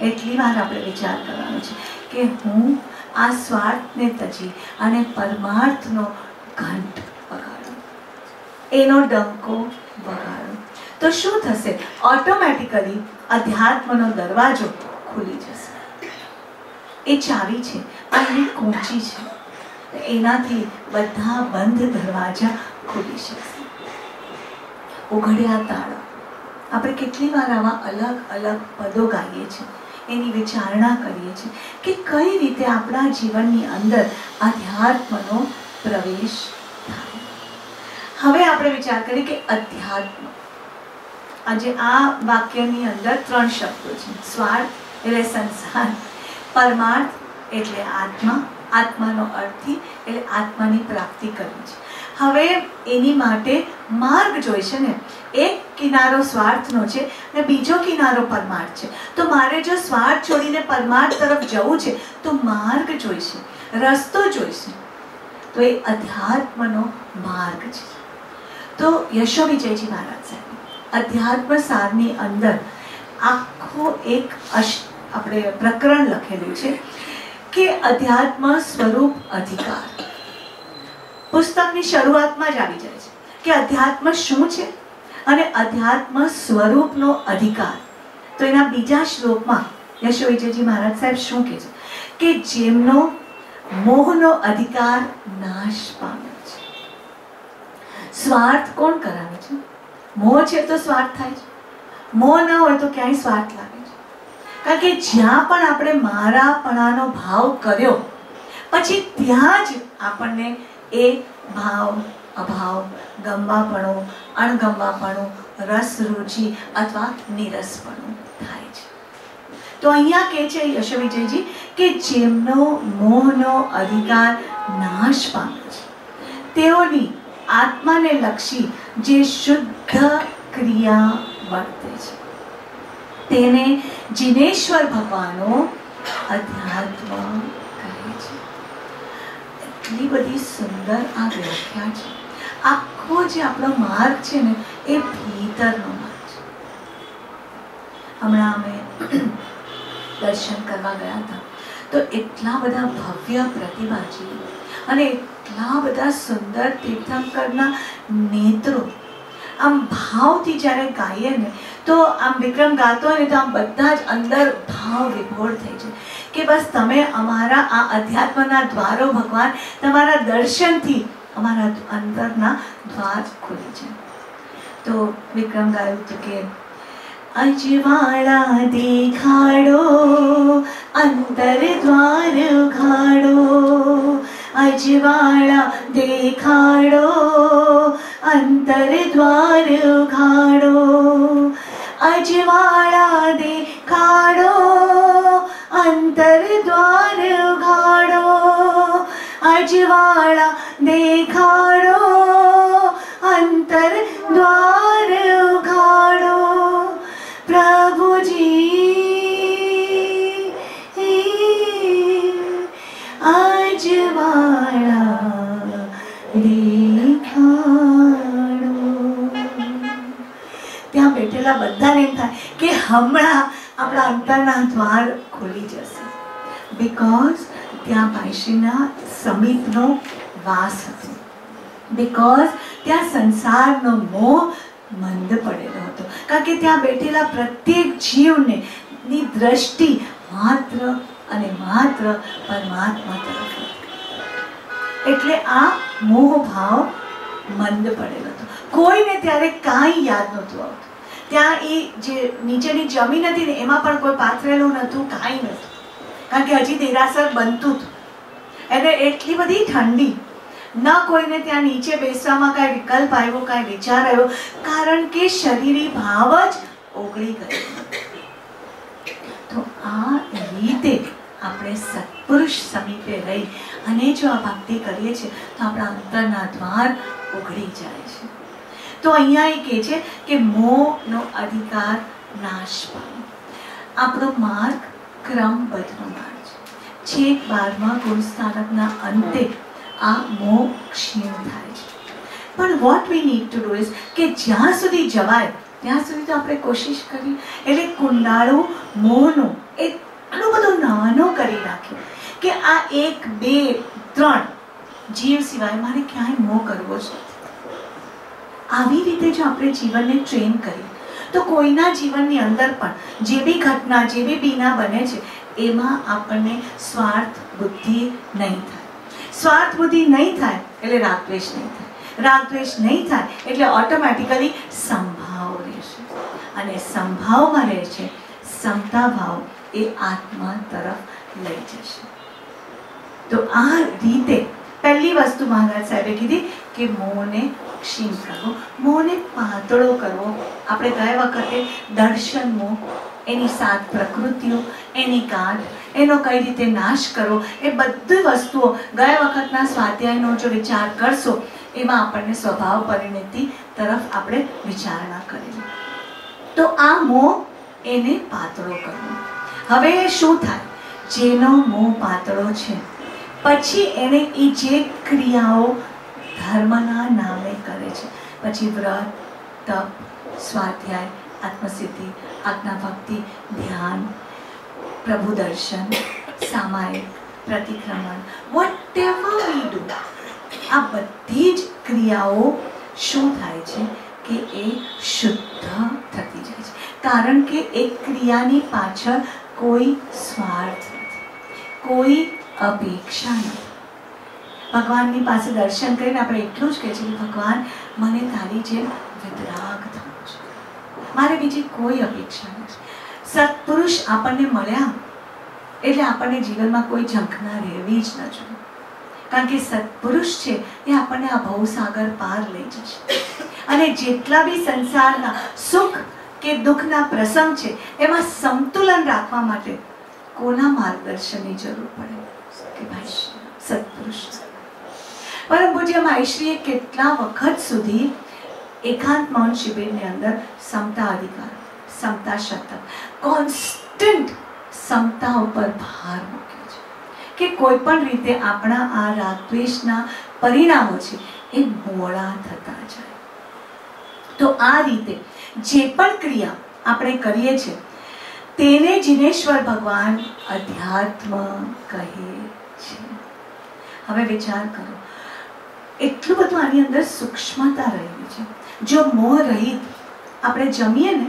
એટલી વાર આપણે વિચાર કરવાનો છે કે હું આ સ્વાર્થને તજી અને પરમાર્થનો ઘંટ વગાડું, એનો ડંકો વગાડું. તો શું થશે? ઓટોમેટિકલી અધ્યાત્મનો દરવાજો ખુલી જશે. એ ચાવી છે, આની કૂંચી છે, એનાથી બધા બંધ દરવાજા ખુલી શકશે. ઉઘડ્યા તાળા. આપણે કેટલી વાર આવા અલગ અલગ પદો ગાઈએ છીએ, એની વિચારણા કરીએ છીએ કે કઈ રીતે આપણા જીવનની અંદર અધ્યાત્મનો પ્રવેશ થાય. હવે આપણે વિચાર કરીએ કે અધ્યાત્મ, આજે આ વાક્યની અંદર 3 શબ્દો છે. સ્વાર્થ એટલે સંસાર, પરમાર્થ એટલે આત્મા, આત્માનો અર્થી એટલે આત્માની પ્રાપ્તિ કરવી છે. હવે એની માટે માર્ગ જોઈશે ને. એક કિનારો સ્વાર્થનો છે અને બીજો કિનારો પરમાર્થ છે. તો મારે જો સ્વાર્થ છોડીને પરમાર્થ તરફ જવું છે તો માર્ગ જોઈશે, રસ્તો જોઈશું તો એ અધ્યાત્મનો માર્ગ છે. તો યશો વિજયજી મહારાજ સાહેબ અધ્યાત્મ સારની અંદર આખો એક આપણે પ્રકરણ લખેલું છે કે અધ્યાત્મ સ્વરૂપ અધિકાર. પુસ્તકની શરૂઆતમાં જ આવી જાય છે કે અધ્યાત્મ શું છે અને અધ્યાત્મ સ્વરૂપનો અધિકાર. તો એના બીજા શ્લોકમાં યશો વિજયજી મહારાજ સાહેબ શું કહે છે કે જેમનો મોહનો અધિકાર નાશ પામે છે. સ્વાર્થ કોણ કરાવે છે? મોહ છે તો સ્વાર્થ થાય છે. મોહ ન હોય તો ક્યાંય સ્વાર્થ લાગે છે. કારણ કે જ્યાં પણ આપણે મારાપણાનો ભાવ કર્યો પછી ત્યાં જ આપણને એ ભાવ અભાવ, ગમવાપણું, અણગમવાપણું, રસ રુચિ અથવા નિરસપણું થાય છે. તો અહીંયા કહે છે યશો વિજયજી કે જેમનો મોહનો અધિકાર નાશ પામે છે તેઓની આત્માને લક્ષી જે શુદ્ધ ક્રિયા વર્તે છે તેને જીનેશ્વર ભગવાનો અધ્યાત્મ કહે છે. એટલી બધી સુંદર આ વ્યાખ્યા છે. આખો જે આપણો માર્ગ છે ને એ ભીતરનો માર્ગ છે. હમણાં અમે દર્શન કરવા ગયા હતા તો એટલા બધા ભવ્ય પ્રતિમાજી અને એટલા બધા સુંદર તીર્થંકરના નેત્રો આમ ભાવથી જ્યારે ગાઈએ ને તો આમ વિક્રમ ગાતો હોય ને તો આમ બધા જ અંદર ભાવ વિભોર થઈ જાય કે બસ તમે અમારા આ અધ્યાત્મના દ્વારો ભગવાન તમારા દર્શનથી અમારા અંદરના દ્વાર ખુલી જાય. તો વિક્રમ ગાયું હતું કે અજવાળા દેખાડો અંતર દ્વાર ઉઘાડો, અજવાળા દેખાડો અંતર દ્વાર ઉઘાડો, અજવાળા દેખાડો અંતર દ્વાર ઉઘાડો, અજવાળા દેખાડો અંતર દ્વાર ઉઘાડો. પ્રભુજી અજવાળા દેખાડો. ત્યાં બેઠેલા બધાને એમ થાય કે હમણાં આપણા અંતરના દ્વાર ખુલી જશે. બીકોઝ ત્યાં ભાઈશ્રીના સમીપનો વાસ હતો. બીકોઝ ત્યાં સંસારનો મોહ મંદ પડેલો હતો. કારણ કે ત્યાં બેઠેલા પ્રત્યેક જીવને ની દ્રષ્ટિ માત્ર અને માત્ર પરમાત્મા તરફ હતી. એટલે આ મોહ ભાવ મંદ પડેલો હતો. કોઈને ત્યારે કાંઈ યાદ નહોતું આવતું. ત્યાં એ જે નીચેની જમીન હતી ને એમાં પણ કોઈ પાથરેલું નહોતું, કાંઈ નહોતું. કારણ કે હજી દેરાસર બનતું હતું. એને એટલી બધી ઠંડી, ન કોઈને ત્યાં નીચે બેસવામાં કાંઈ વિકલ્પ આવ્યો, કાંઈ વિચાર આવ્યો, કારણ કે શરીરી ભાવ જ ઓગળી ગયો. તો આ રીતે આપણે સત્પુરુષ સમીપે રહી અને જો આ ભક્તિ કરીએ છીએ તો આપણા અંતરના દ્વાર ઉઘડી જાય છે. તો અહીંયા એ કહે છે કે મોહનો અધિકાર નાશ પામે. આપણો માર્ગ ક્રમબદ્ધનો માર્ગ છે. છેક 12મા ગુણસ્થાનકના અંતે આ મોહ ક્ષીણ થાય છે. પણ what we need to do is કે જ્યાં સુધી જવાય ત્યાં સુધી તો આપણે કોશિશ કરી. એટલે કુંડાળું મોહનું એટલું બધું નાનો કરી નાખ્યો કે આ 1, 2, 3 જીવ સિવાય મારે ક્યાંય મોહ કરવો છે. આવી રીતે જો આપણે જીવનને ટ્રેન કરીએ તો કોઈના જીવનની અંદર પણ જે બી ઘટના, જે બી બીના બને છે એમાં આપણને સ્વાર્થ બુદ્ધિ નહીં થાય. સ્વાર્થ બુદ્ધિ નહીં થાય એટલે રાગદ્વેષ નહીં થાય. રાગદ્વેષ નહીં થાય એટલે ઓટોમેટિકલી સંભાવ રહેશે. અને સંભાવમાં રહે છે સમતા ભાવ, એ આત્મા તરફ લઈ જશે. તો આ રીતે પહેલી વસ્તુ મહારાજ સાહેબે કીધી કે મોહને ક્ષીણ કરવો, મોહને પાતળો કરવો. આપણે ગયા વખતે દર્શન મોહ, એની 7 પ્રકૃતિઓ, એની કાઢ, એનો કઈ રીતે નાશ કરવો, એ બધી વસ્તુઓ ગયા વખતના સ્વાધ્યાયનો જો વિચાર કરશો એમાં આપણને સ્વભાવ પરિણતિ તરફ આપણે વિચારણા કરેલી. તો આ મોહ એને પાતળો કરવો. હવે શું થાય? જેનો મોહ પાતળો છે પછી એને એ જે ક્રિયાઓ ધર્મના નામે કરે છે, પછી વ્રત, તપ, સ્વાધ્યાય, આત્મસિદ્ધિ, આજ્ઞા ભક્તિ, ધ્યાન, પ્રભુ દર્શન, સામાયિક, પ્રતિક્રમણ, વોટ એવર વી ડુ, આ બધી જ ક્રિયાઓ શું થાય છે કે એ શુદ્ધ થતી જાય છે. કારણ કે એક ક્રિયાની પાછળ કોઈ સ્વાર્થ નથી, કોઈ અપેક્ષા નથી. ભગવાનની પાસે દર્શન કરીને આપણે એટલું જ કહીએ છીએ કે ભગવાન મને તારી જેમ વિતરાગ થવું છે, મારે બીજી કોઈ અપેક્ષા નથી. સત્પુરુષ આપણને મળ્યા એટલે આપણને જીવનમાં કોઈ ઝંખના રહેવી જ ન જોઈએ. કારણ કે સત્પુરુષ છે એ આપણને આ ભવસાગર પાર લઈ જશે. અને જેટલા બી સંસારના સુખ કે દુઃખના પ્રસંગ છે એમાં સંતુલન રાખવા માટે કોના માર્ગદર્શનની જરૂર પડે કે ભાઈ સત્પુરુષ. પરમ પૂજ્ય માઈશ્રીએ કેટલા વખત સુધી એકાંત મૌન શિબિરની અંદર સમતા અધિકાર, સમતા શતક, કોન્સ્ટન્ટ સમતા ઉપર ભાર મૂક્યો છે કે કોઈ પણ રીતે આપણા આ રાગદ્વેષના પરિણામો છે એ મોડા થતા જાય. તો આ રીતે જે પણ ક્રિયા આપણે કરીએ છીએ તેને જીનેશ્વર ભગવાન અધ્યાત્મ કહે છે. હવે વિચાર કરો, એટલું બધું આની અંદર સૂક્ષ્મતા રહેલી છે. જો મોહ રહિત આપણે જમીએ ને,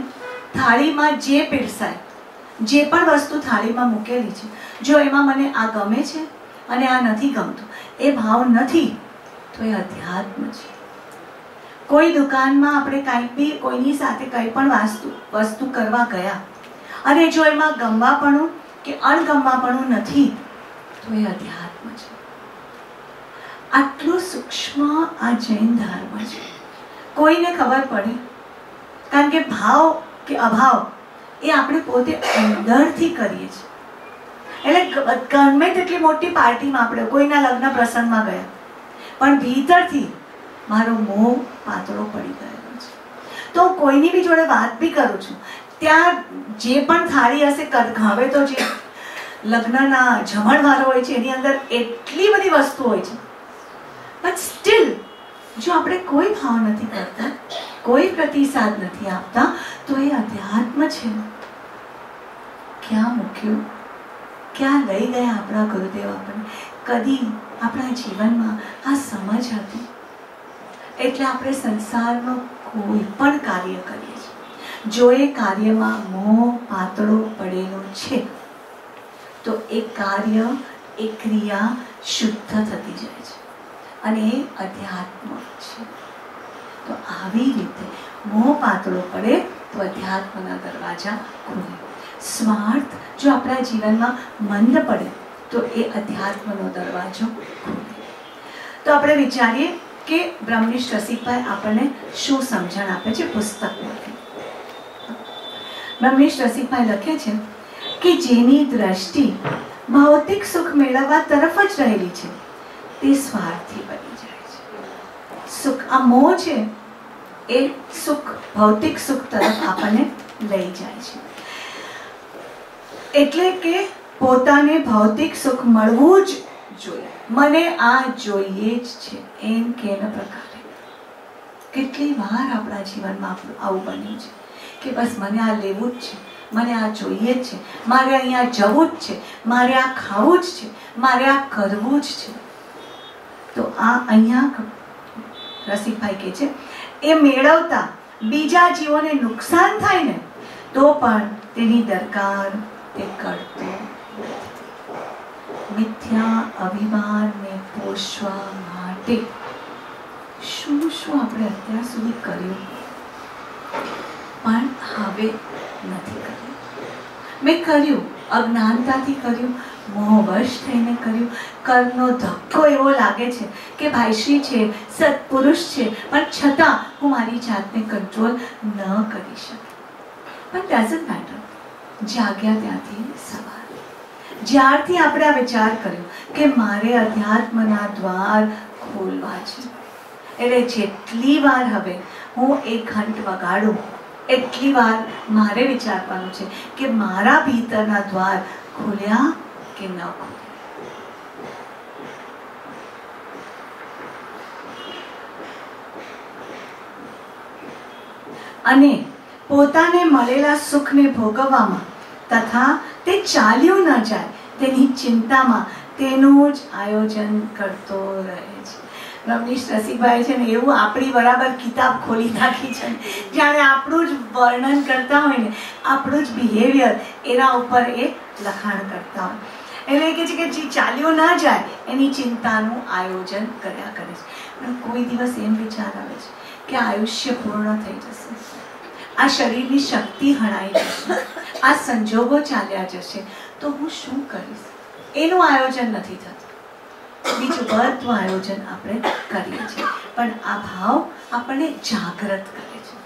થાળીમાં જે પીરસાય, જે પણ વસ્તુ થાળીમાં મૂકેલી છે, જો એમાં મને આ ગમે છે અને આ નથી ગમતું, એ ભાવ નથી, તો એ અધ્યાત્મ છે. કોઈ દુકાનમાં આપણે કાંઈ બી કોઈની સાથે કંઈ પણ વસ્તુ કરવા ગયા અને જો એમાં ગમવાપણું કે અણગમવાપણું નથી, તો એ અધ્યાત્મ છે. આટલું સૂક્ષ્મ આ જૈન ધર્મ છે. કોઈને ખબર પડે, કારણ કે ભાવ કે અભાવ એ આપણે પોતે અંદરથી કરીએ છીએ. એટલે ગમે તેટલી મોટી પાર્ટીમાં આપણે કોઈના લગ્ન પ્રસંગમાં ગયા, પણ ભીતરથી મારો મોહ પાતળો પડી ગયેલો છે. તો કોઈની બી જોડે વાત બી કરું છું, ત્યાં જે પણ થાળી હશે, હવે તો જે લગ્નના જમણવારો હોય છે એની અંદર એટલી બધી વસ્તુ હોય છે, બટ સ્ટીલ જો આપણે કોઈ ભાવ નથી કરતા, કોઈ પ્રતિસાદ નથી આપતા, તો એ અધ્યાત્મ છે. ક્યાં મૂક્યું, ક્યાં લઈ ગયા આપણા ગુરુદેવ આપણને? કદી આપણા જીવનમાં આ સમજ હતી? એટલે આપણે સંસારનું કોઈ પણ કાર્ય કરીએ છીએ, જો એ કાર્યમાં મોહ પાતળો પડેલો છે તો એ કાર્ય, એ ક્રિયા શુદ્ધ થતી જાય છે અને એ અધ્યાત્મ છે. તો આવી રીતે મોહ પાતળો પડે તો અધ્યાત્મના દરવાજા ખુલે. સ્વાર્થ જો આપણા જીવનમાં મંદ પડે તો એ અધ્યાત્મનો દરવાજો ખુલે. તો આપણે વિચારીએ કે બ્રહ્મનિષ્ઠ રસિકભાઈ આપણને શું સમજણ આપે છે પુસ્તકમાંથી. બ્રહ્મનિષ્ઠ રસિકભાઈ લખે છે કે જેની દ્રષ્ટિ ભૌતિક સુખ મેળવવા તરફ જ રહેલી છે તે સ્વાર્થી બની જાય છે. સુખ, આ મોહ છે એ સુખ, ભૌતિક સુખ તરફ આપણને લઈ જાય છે. એટલે કે પોતાને ભૌતિક સુખ મળવું જ જોઈએ, મને આ જોઈએ જ છે એમ કેના પ્રકારે. કેટલી વાર આપણા જીવનમાં આવું બન્યું છે કે બસ મને આ લેવું જ છે, મને આ જોઈએ જ છે, મારે અહીંયા જવું જ છે, મારે આ ખાવું જ છે, મારે આ કરવું જ છે. તો આ અહીંયા રસિકભાઈ કહે છે એ મેળવતા બીજા જીવોને નુકસાન થાય ને તો પણ તેની દરકાર તે કરતો. મિથ્યા અભિમાનને પોષવા માટે શું શું આપણે અત્યાર સુધી કર્યું પણ હવે નથી કર્યું. મેં કર્યું, અજ્ઞાનતાથી કર્યું, મોહવશ થઈને કર્યું. કર્મનો ધક્કો એવો લાગે છે કે ભાઈશ્રી છે, સત્પુરુષ છે, પણ છતાં હું મારી જાતને કંટ્રોલ ન કરી શકી. પણ ડઝન્ટ મેટર. જાગ્યા ત્યાંથી સવાર, જ્યારથી આપણે આ વિચાર કર્યો કે મારે અધ્યાત્મના દ્વાર ખોલવા છે, એટલે જેટલી વાર હવે હું એક ઘંટ વગાડું એટલી વાર મારે વિચારવાનું છે કે મારા ભીતરના દ્વાર ખોલ્યા કે ન ખોલ્યા. અને પોતાને મળેલા સુખને ભોગવવામાં તથા તે ચાલ્યું ન જાય તેની ચિંતામાં તેનું જ આયોજન કરતો રહે છે. રમણીશ રસિકભાઈ છે ને એવું આપણી બરાબર કિતાબ ખોલી નાખી છે જાણે આપણું જ વર્ણન કરતા હોય ને, આપણું જ બિહેવિયર એના ઉપર એ લખાણ કરતા હોય. એટલે કહે છે કે જે ચાલ્યો ના જાય એની ચિંતાનું આયોજન કર્યા કરે છે. પણ કોઈ દિવસ એમ વિચાર આવે છે કે આયુષ્ય પૂર્ણ થઈ જશે, આ શરીરની શક્તિ હણાઈ જશે, આ સંજોગો ચાલ્યા જશે, તો હું શું કરીશ? એનું આયોજન નથી થતું. બીજું બધું આયોજન આપણે કરીએ છીએ, પણ આ ભાવ આપણને જાગૃત કરે છે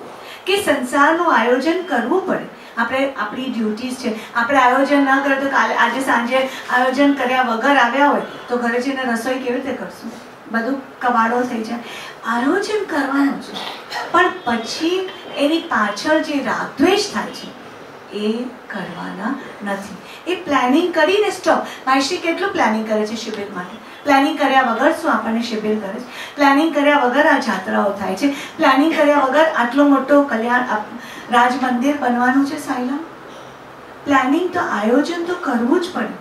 કે સંસારનું આયોજન કરવું પડે. આપણે આપણી ડ્યુટીઝ છે, આપણે આયોજન ન કરે તો કાલે આજે સાંજે આયોજન કર્યા વગર આવ્યા હોય તો ઘરે જઈને રસોઈ કેવી રીતે કરશું? બધું કવાડો થઈ જાય. આયોજન કરવાનું છે, પણ પછી એની પાછળ જે રાગદ્વેષ થાય છે એ કરવાના નથી. એ પ્લાનિંગ કરીને સ્ટોપ. માયશ્રી કેટલું પ્લાનિંગ કરે છે શિબિર માટે? પ્લાનિંગ કર્યા વગર શું આપણને શિબિર કરે છે? પ્લાનિંગ કર્યા વગર આ જાત્રાઓ થાય છે. પ્લાનિંગ કર્યા વગર આટલો મોટો કલ્યાણ રાજ મંદિર બનવાનું છે સાઈલામ. પ્લાનિંગ તો આયોજન તો કરવું જ પડે,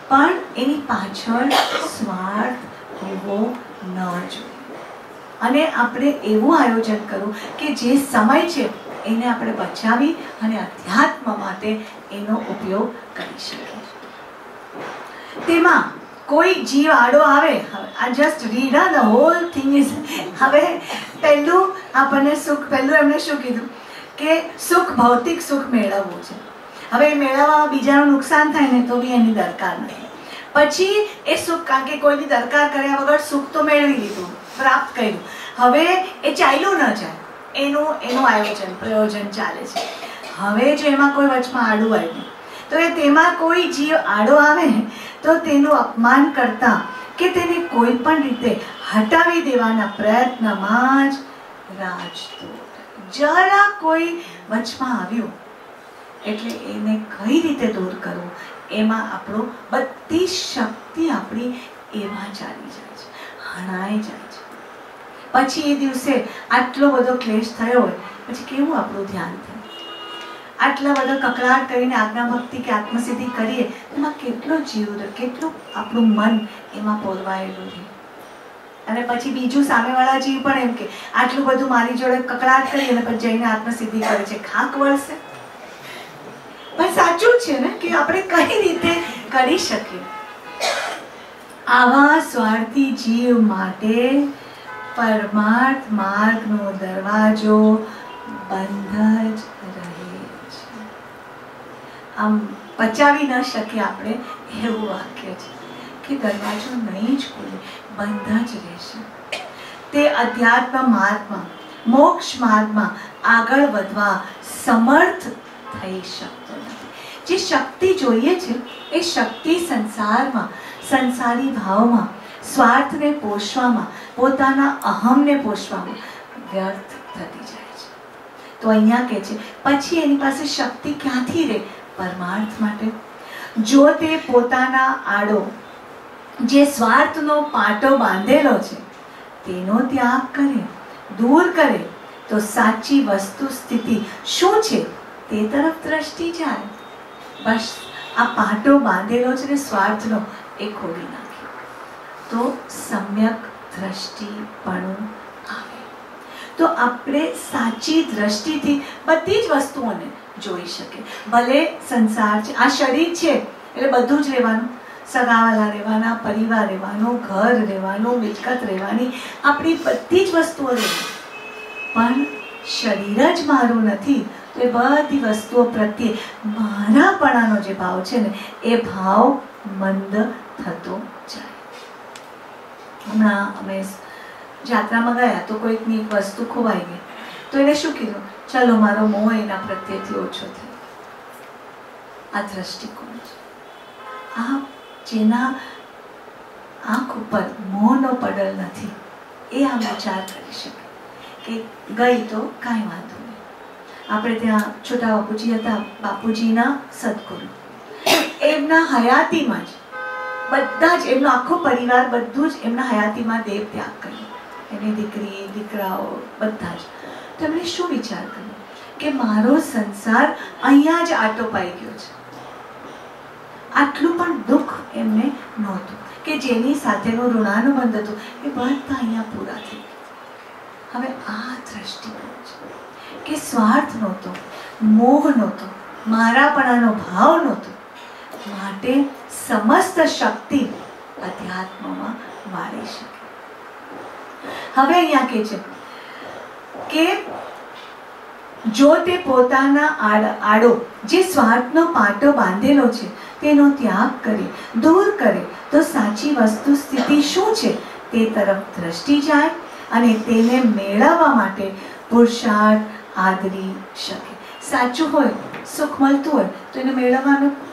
પણ એની પાછળ સ્વાર્થ હોવો ન જોઈએ. અને આપણે એવું આયોજન કરવું કે જે સમય છે એને આપણે બચાવી અને અધ્યાત્મ માટે એનો ઉપયોગ કરી શકીએ. તેમાં કોઈ જીવ આડો આવે, આ just read the hall thing is. હવે પહેલું આપણને સુખ, પહેલું એમણે શું કીધું કે સુખ, ભૌતિક સુખ મેળવવું છે. હવે એ મેળવવામાં બીજાનું નુકસાન થાય ને તો બી એની દરકાર નથી. પછી એ સુખ, કારણ કે કોઈની દરકાર કર્યા વગર સુખ તો મેળવી લીધું, પ્રાપ્ત કર્યું, હવે એ ચાલ્યું ન જાય એનું આયોજન પ્રયોજન ચાલે છે. હવે જો એમાં કોઈ વચમાં આડું આવ્યું તો એ તેમાં કોઈ જીવ આડો આવે તો તેનું અપમાન કરતા કે તેને કોઈ પણ રીતે હટાવી દેવાના પ્રયત્નમાં જ રાજદૂત. જરા કોઈ વચમાં આવ્યું એટલે એને કઈ રીતે દૂર કરવું, એમાં આપણો બધી શક્તિ આપણી એમાં ચાલી જાય છે, હણાઈ જાય છે. પછી એ દિવસે આટલો બધો ક્લેશ થયો હોય પછી કેવું આપણું ધ્યાન થાય? આટલા બધા કકડાટ કરીને આજ્ઞા ભક્તિ કે આત્મસિદ્ધિ કરીએ એમાં કેટલો જીવ, કેટલું આપણું મન એમાં પોરવાયેલું રહે. અને પછી બીજું સામેવાળા જીવ પણ એમ કે આટલું બધું મારી જોડે કકડાટ કરી અને પછી જઈને આત્મસિદ્ધિ કરે છે, ખાક વળશે? પણ સાચું છે ને કે આપણે કઈ રીતે કરી શકીએ? આવા સ્વાર્થી જીવ માટે પરમાર્થ માર્ગનો દરવાજો બંધ જ રહે છે. આમ પચાવી ન શકીએ આપણે એવું વાક્ય છે કે દરવાજો નહીં જ ખુલે, બંધ જ રહેશે. તે અધ્યાત્મ માર્ગમાં, મોક્ષ માર્ગમાં આગળ વધવા સમર્થ થઈ શકતો નથી. જે શક્તિ જોઈએ છે એ શક્તિ સંસારમાં, સંસારી ભાવમાં, સ્વાર્થને પોષવામાં, પોતાના અહમને પોષવામાં વ્યર્થ થતી જાય છે. તો અહીંયા કહે છે પછી એની પાસે શક્તિ ક્યાંથી રહે પરમાર્થ માટે? જો તે પોતાના આડો જે સ્વાર્થનો પાટો બાંધેલો છે તેનો ત્યાગ કરે, દૂર કરે, તો સાચી વસ્તુ સ્થિતિ શું છે તે તરફ દ્રષ્ટિ જાય. બસ આ પાટો બાંધેલો છે ને સ્વાર્થનો, એ ખોલી નાખે તો સમ્યક દ્રષ્ટિપણું આવે. તો આપણે સાચી દ્રષ્ટિથી બધી જ વસ્તુઓને જોઈ શકીએ. ભલે સંસાર છે, આ શરીર છે એટલે બધું જ રહેવાનું, સગાવાલા રહેવાના, પરિવાર રહેવાનો, ઘર રહેવાનું, મિલકત રહેવાની, આપણી બધી જ વસ્તુઓ રહેવાની. પણ શરીર જ મારું નથી તો એ બધી વસ્તુઓ પ્રત્યે મારાપણાનો જે ભાવ છે ને એ ભાવ મંદ થતો જાય. હમણાં અમે જાત્રામાં ગયા તો કોઈકની એક વસ્તુ ખોવાઈ ગઈ તો એને શું કીધું? ચલો મારો મોહ એના પ્રત્યેથી ઓછો થયો. આ દ્રષ્ટિકોણ છે. આ જેના આંખ ઉપર મોહનો પડલ નથી એ આ વિચાર કરી શકે કે ગઈ તો કાંઈ વાંધો નહીં. આપણે ત્યાં છોટા બાપુજી હતા, બાપુજીના સદગુરુ, એમના હયાતીમાં જ બધા જ, એમનો આખો પરિવાર બધું જ એમના હયાતીમાં દેહ ત્યાગ કર્યો. એની દીકરી, દીકરાઓ બધા જ. તો એમણે શું વિચાર કર્યો? કે મારો સંસાર અહીંયા જ આટોપાઈ ગયો છે. આટલું પણ દુઃખ એમને નહોતું કે જેની સાથેનું ઋણાનુબંધ હતું એ બધા અહીંયા પૂરા થઈ ગયા. હવે આ દ્રષ્ટિકોણ છે કે સ્વાર્થ નહોતો, મોહ નહોતો, મારાપણાનો ભાવ નહોતો, માટે સમસ્ત શક્તિ અધ્યાત્મમાં વાળી શકે. હવે અહીંયા કહે છે કે જો તે પોતાના આડો જે સ્વાર્થનો પાટો બાંધેલો છે તેનો ત્યાગ કરે, દૂર કરે તો સાચી વસ્તુ સ્થિતિ શું છે તે તરફ દ્રષ્ટિ જાય અને તેને મેળવવા માટે પુરુષાર્થ આદરી શકે. સાચું હોય, સુખ મળતું હોય તો એને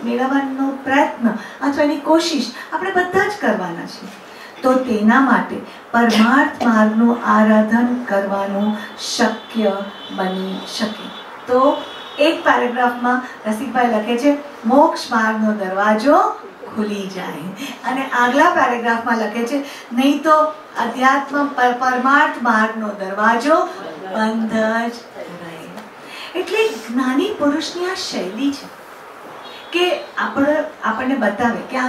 મેળવવાનો પ્રયત્ન અથવા એની કોશિશ આપણે બધા જ કરવાના છે. તો તેના માટે પરમાર્થ માર્ગનું આરાધન કરવાનું શક્ય બની શકે. તો એક પેરેગ્રાફમાં રસિકભાઈ લખે છે મોક્ષ માર્ગનો દરવાજો ખુલી જાય, અને આગલા પેરેગ્રાફમાં લખે છે નહીં તો અધ્યાત્મ પરમાર્થ માર્ગનો દરવાજો બંધ જ રહે. એટલે જ્ઞાની પુરુષની આ શૈલી છે કે આપણને બતાવે કે આ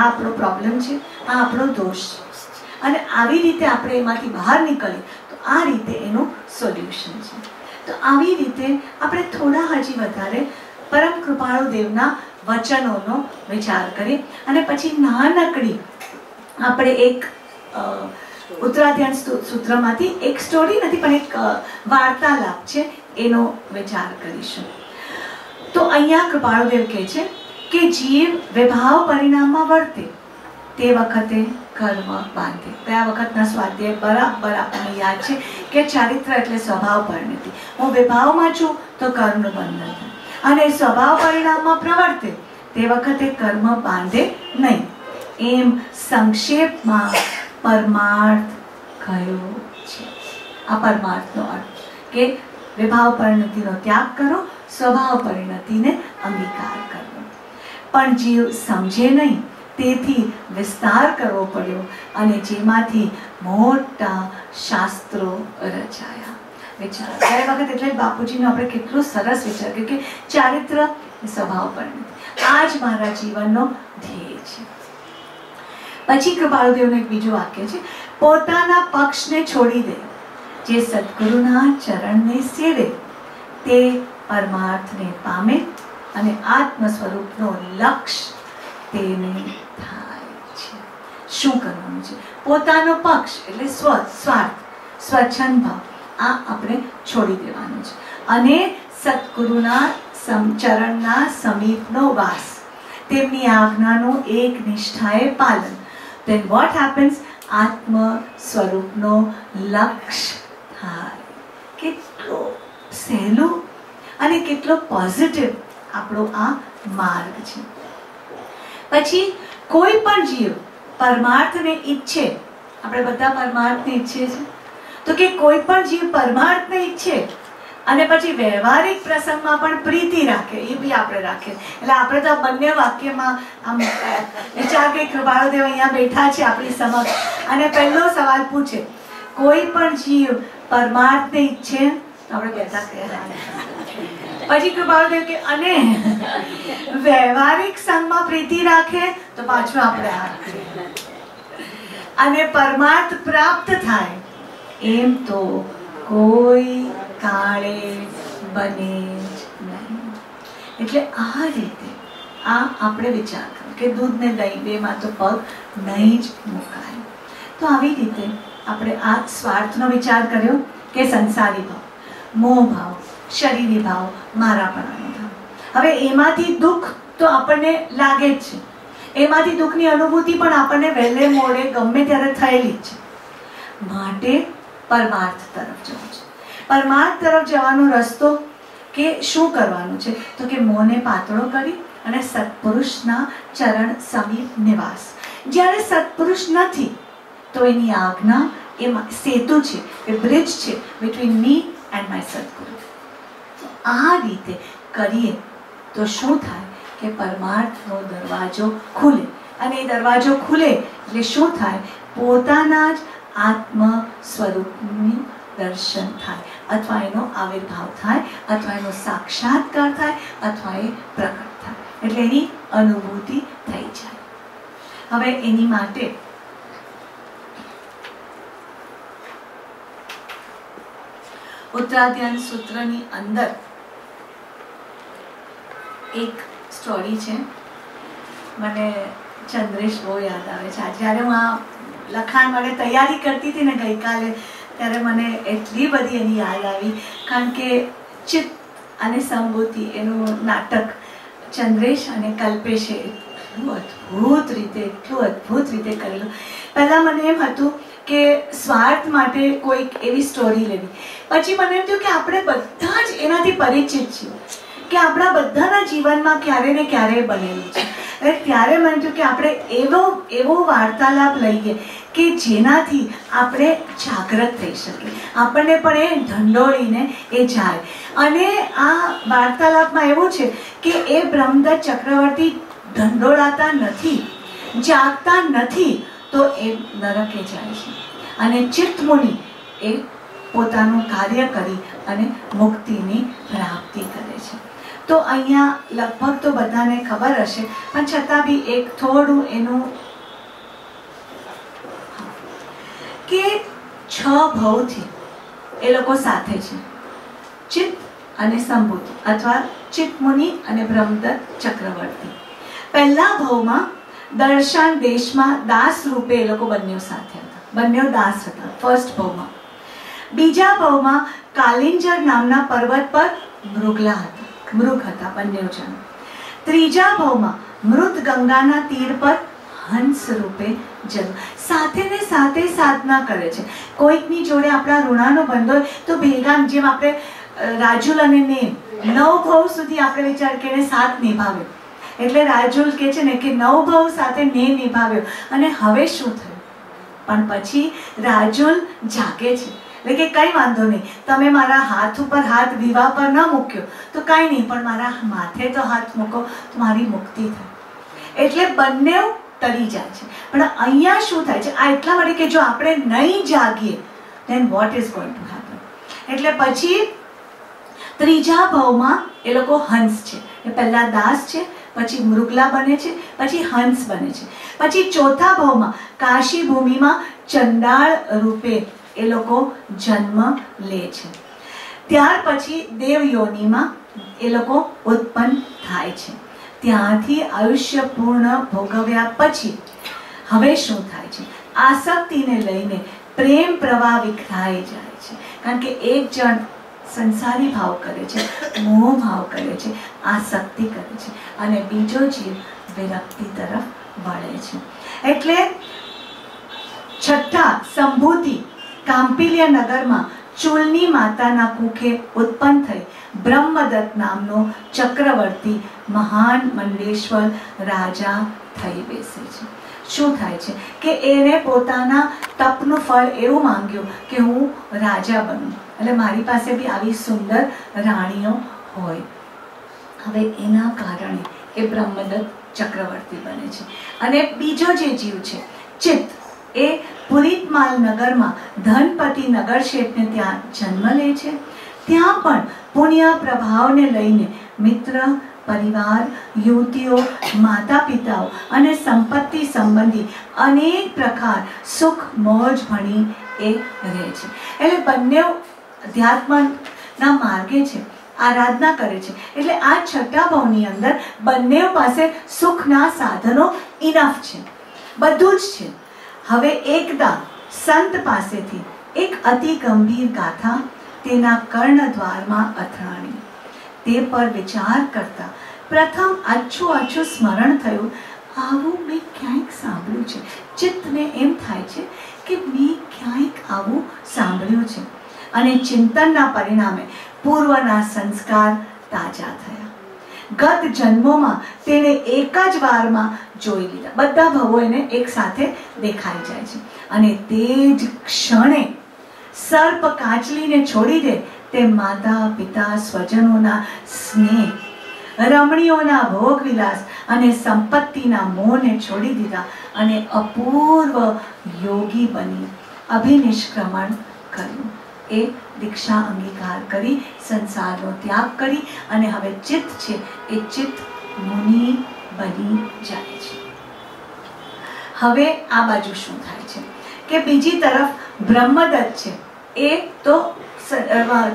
આપણો પ્રોબ્લેમ છે, આ આપણો દોષ છે, અને આવી રીતે આપણે એમાંથી બહાર નીકળીએ તો આ રીતે એનું સોલ્યુશન છે. તો આવી રીતે આપણે થોડા હજી વધારે પરમ કૃપાળુ દેવના વચનોનો વિચાર કરીએ અને પછી નાનકડી આપણે એક ઉત્તરાધ્યાન સૂત્રમાંથી એક સ્ટોરી નથી પણ એક વાર્તાલાપ છે એનો વિચાર કરીશું. તો અહીંયા કૃપાળુદેવ કહે છે કે જીવ વિભાવ પરિણામમાં વર્તે તે વખતે કર્મ બાંધે. ગયા વખતના સ્વાધ્યાય બરાબર આપણને યાદ છે કે ચારિત્ર એટલે સ્વભાવ પરિણતિ. હું વિભાવમાં છું તો કર્મનું બંધન થાય, અને સ્વભાવ પરિણામમાં પ્રવર્તે તે વખતે કર્મ બાંધે નહીં. એમ સંક્ષેપમાં પરમાર્થ કયો છે. આ પરમાર્થનો અર્થ કે વિભાવ પરિણતિનો ત્યાગ કરો, સ્વભાવ પરિણતિને અંગીકાર કરવો. પણ જીવ સમજે નહીં તેથી વિસ્તાર કરવો પડ્યો અને જેમાંથી મોટા શાસ્ત્રો રચાયા. વિચાર ગયા વખત એટલે બાપુજીનો આપણે કેટલું સરસ વિચાર કે ચારિત્ર સ્વભાવ પરિણતિ આ જ મારા જીવનનો ધ્યેય છે. પછી કૃપાળુદેવનું એક બીજું વાક્ય છે પોતાના પક્ષને છોડી દે જે સદગુરુના ચરણને સેવે તે પરમાર્થને પામે અને આત્મ સ્વરૂપનો લક્ષ્ય તેને થાય છે. શું કરવાનું છે? પોતાનો પક્ષ એટલે સ્વાર્થ, સ્વચ્છંદ ભાવ આ આપણે છોડી દેવાનું છે અને સદગુરુના ચરણના સમીપનો વાસ, તેમની આજ્ઞાનું એક નિષ્ઠાએ પાલન. then what happens? આત્મ સ્વરૂપનો લક્ષ્ય થાય. કેટલો સહેલું અને કેટલો પોઝિટિવ આપણો આ માર્ગ છે. પછી કોઈ પણ જીવ પરમાર્થને ઈચ્છે, આપણે બધા પરમાર્થને ઈચ્છીએ છીએ, તો કે કોઈ પણ જીવ પરમાર્થને ઈચ્છે અને પછી વ્યવહારિક પ્રસંગમાં પણ પ્રીતિ રાખે, એ બી આપણે રાખીએ. એટલે આપણે તો બંને વાક્યમાં આમ વિચાર કે કૃપાળુદેવ અહીંયા બેઠા છે આપણી સમક્ષ અને પહેલો સવાલ પૂછે કોઈ પણ જીવ પરમાર્થને ઈચ્છે, આપણે કહેતા કહેવાય. પછી કૃપાળુદેવ કે અને વ્યવહારિક સંગમાં પ્રીતિ રાખે તો પાછું આપણે હાથ કરીએ અને પરમાર્થ પ્રાપ્ત થાય એમ તો કોઈ કાળે બને જ નહીં. એટલે આ રીતે આ આપણે વિચાર કરો કે દૂધ ને દહીં બેમાં તો પગ નહીં જ મુકાય. તો આવી રીતે આપણે આ સ્વાર્થનો વિચાર કર્યો કે સંસારી ભાવ, મોહ ભાવ, શરીરી ભાવ, મારાપણાનો ભાવ. હવે એમાંથી દુઃખ તો આપણને લાગે જ છે, એમાંથી દુઃખની અનુભૂતિ પણ આપણને વહેલે મોડે ગમે ત્યારે થયેલી જ છે. માટે પરમાર્થ તરફ જવું છે. પરમાર્થ તરફ જવાનો રસ્તો કે શું કરવાનું છે તો કે મોહને પાતળો કરી અને સત્પુરુષના ચરણ સમીપ નિવાસ. જ્યારે સત્પુરુષ નથી તો એની આજ્ઞા એ સેતુ છે, એ બ્રિજ છે બિટવીન મી એન્ડ માય સદગુરુ. આ રીતે કરીએ તો શું થાય કે પરમાર્થનો દરવાજો ખુલે, અને એ દરવાજો ખુલે એટલે શું થાય? પોતાના જ આત્મ સ્વરૂપની દર્શન થાય. અથવા એનો આવિર્ભાવ થાય, અથવા એનો સાક્ષાત્કાર થાય, અથવા એ પ્રકટ થાય, એટલે એની અનુભૂતિ થઈ જાય. હવે એની માટે ઉત્તરાધ્યાન સૂત્રની અંદર એક સ્ટોરી છે. મને ચંદ્રેશ બહુ યાદ આવે છે. જ્યારે હું આ લખાણ માટે તૈયારી કરતી હતી ને ગઈકાલે, ત્યારે મને એટલી બધી એની યાદ આવી, કારણ કે ચિત્ત અને સંભૂતિ એનું નાટક ચંદ્રેશ અને કલ્પેશે એટલું અદ્ભુત રીતે કરેલું. પહેલાં મને એમ હતું કે સ્વાર્થ માટે કોઈક એવી સ્ટોરી લેવી, પછી મને એમ થયું કે આપણે બધા જ એનાથી પરિચિત છીએ, કે આપણા બધાના જીવનમાં ક્યારે ને ક્યારે બનેલું છે. અને ત્યારે મને થયું કે આપણે એવો વાર્તાલાપ લઈએ કે જેનાથી આપણે જાગૃત થઈ શકીએ, આપણને પણ એ ઢંઢોળીને એ જાય. અને આ વાર્તાલાપમાં એવું છે કે એ બ્રહ્મદત્ત ચક્રવર્તી ઢંઢોળાતા નથી, જાગતા નથી, તો એ નરકે જાય છે. અને ચિત્તમુનિ એ પોતાનું કાર્ય કરી અને મુક્તિની પ્રાપ્તિ કરે છે. તો અહીંયા લગભગ તો બધાને ખબર હશે, પણ છતાં બી એક થોડું એનું કે 6 ભવથી એ લોકો સાથે છે, ચિત્ત અને સંભૂતિ, અથવા ચિત્તમુનિ અને બ્રહ્મદત્ત ચક્રવર્તી. પહેલા ભવમાં દર્શન દેશમાં દાસ રૂપે એ લોકો બંને સાથે હતા, બંને દાસ હતા ફર્સ્ટ ભવમાં. બીજા ભવમાં કાલિંજર નામના પર્વત પર મૃગ હતા બંને જણ. ત્રીજા ભવમાં મૃત ગંગાના તીર પર હંસ રૂપે જન્મ. સાથે ને સાથે સાધના કરે છે. કોઈકની જોડે આપણા ઋણાનો બંધ હોય તો ભેગા, જેમ આપણે રાજુલ અને નેમ 9 ભવ સુધી આપણે વિચાર કે સાથ નિભાવ્યો, એટલે રાજુલ કે છે ને કે 9 ભવ સાથે ને નિભાવ્યો. અને હવે શું થયું? પણ પછી રાજુલ જાગે છે, એટલે કે કંઈ વાંધો નહીં, તમે મારા હાથ ઉપર હાથ વિવાહ પર ન મૂક્યો તો કાંઈ નહીં, પણ મારા માથે તો હાથ મૂકો તો મારી મુક્તિ થાય. એટલે બંને તરી જાય છે. પણ અહીંયા શું થાય છે? આ એટલા માટે કે જો આપણે નહીં જાગીએ then what is going to happen? એટલે પછી ત્રીજા ભવમાં એ લોકો હંસ છે. એ પહેલા દાસ છે, પછી મૃગલા બને છે, પછી હંસ બને છે. પછી ચોથા ભવમાં કાશી ભૂમિમાં ચંડાળ રૂપે એ લોકો જન્મ લે છે. ત્યાર પછી દેવ યોનિમાં એ લોકો ઉત્પન્ન થાય છે. ત્યાંથી આયુષ્ય પૂર્ણ ભોગવ્યા પછી હવે શું થાય છે? આસક્તિને લઈને પ્રેમ પ્રવાહ વિખરાઈ જાય છે. કારણ કે એક જણ સંસારી ભાવ કરે છે, મોહ ભાવ કરે છે, આસક્તિ કરે છે, અને બીજો જીવ વિરક્તિ તરફ વળે છે. એટલે છઠ્ઠા સંભૂતિ કાંપિલ્ય નગરમાં ચૂલની માતાના કુખે ઉત્પન્ન થઈ બ્રહ્મદત્ત નામનો ચક્રવર્તી મહાન મંડલેશ્વર રાજા થઈ બેસે છે. શું થાય છે કે એને પોતાના તપનું ફળ એવું માંગ્યું કે હું રાજા બનું, એટલે મારી પાસે બી આવી સુંદર રાણીઓ હોય. હવે એના કારણે એ બ્રહ્મદત્ત ચક્રવર્તી બને છે. અને બીજો જે જીવ છે ચિત્ત, એ પુરીતમાલ નગરમાં ધનપતિ નગર શેઠને ત્યાં જન્મ લે છે. ત્યાં પણ પુણ્ય પ્રભાવને લઈને મિત્ર, પરિવાર, યુવતીઓ, માતા પિતાઓ અને સંપત્તિ સંબંધી અનેક પ્રકાર સુખ મોજ ભણી એ રહે છે. એટલે બંને અધ્યાત્મના માર્ગે છે, આરાધના કરે છે. એટલે આ છઠ્ઠા ભાવની અંદર બંને પાસે સુખના સાધનો ઇનફ છે, બધું જ છે. હવે એકદા સંત પાસેથી એક અતિ ગંભીર ગાથા તેના કર્ણદ્વારમાં અથડાણી. તે પર વિચાર કરતા પ્રથમ આછું સ્મરણ થયું, આવું મેં ક્યાંક સાંભળ્યું છે. ચિત્તને એમ થાય છે કે મેં ક્યાંક આવું સાંભળ્યું છે. અને ચિંતનના પરિણામે પૂર્વના સંસ્કાર તાજા થયા. ગત જન્મોમાં તેણે એક જ વારમાં જોઈ લીધા, બધા ભવો એને એક સાથે દેખાઈ જાય છે. અને તે જ ક્ષણે સર્પ કાચલીને છોડી દે તે માતા પિતા સ્વજનોના સ્નેહ, રમણીઓના ભોગ વિલાસ અને સંપત્તિના મોહને છોડી દીધા અને અપૂર્વ યોગી બની અભિનિષ્ક્રમણ કર્યું. એ દીક્ષા અંગીકાર કરી સંસારનો ત્યાગ કરી અને હવે ચિત્ત છે એ ચિત્ત મુનિ બની જાય છે. હવે આ બાજુ શું થાય છે કે બીજી તરફ બ્રહ્મદત્ત છે એ તો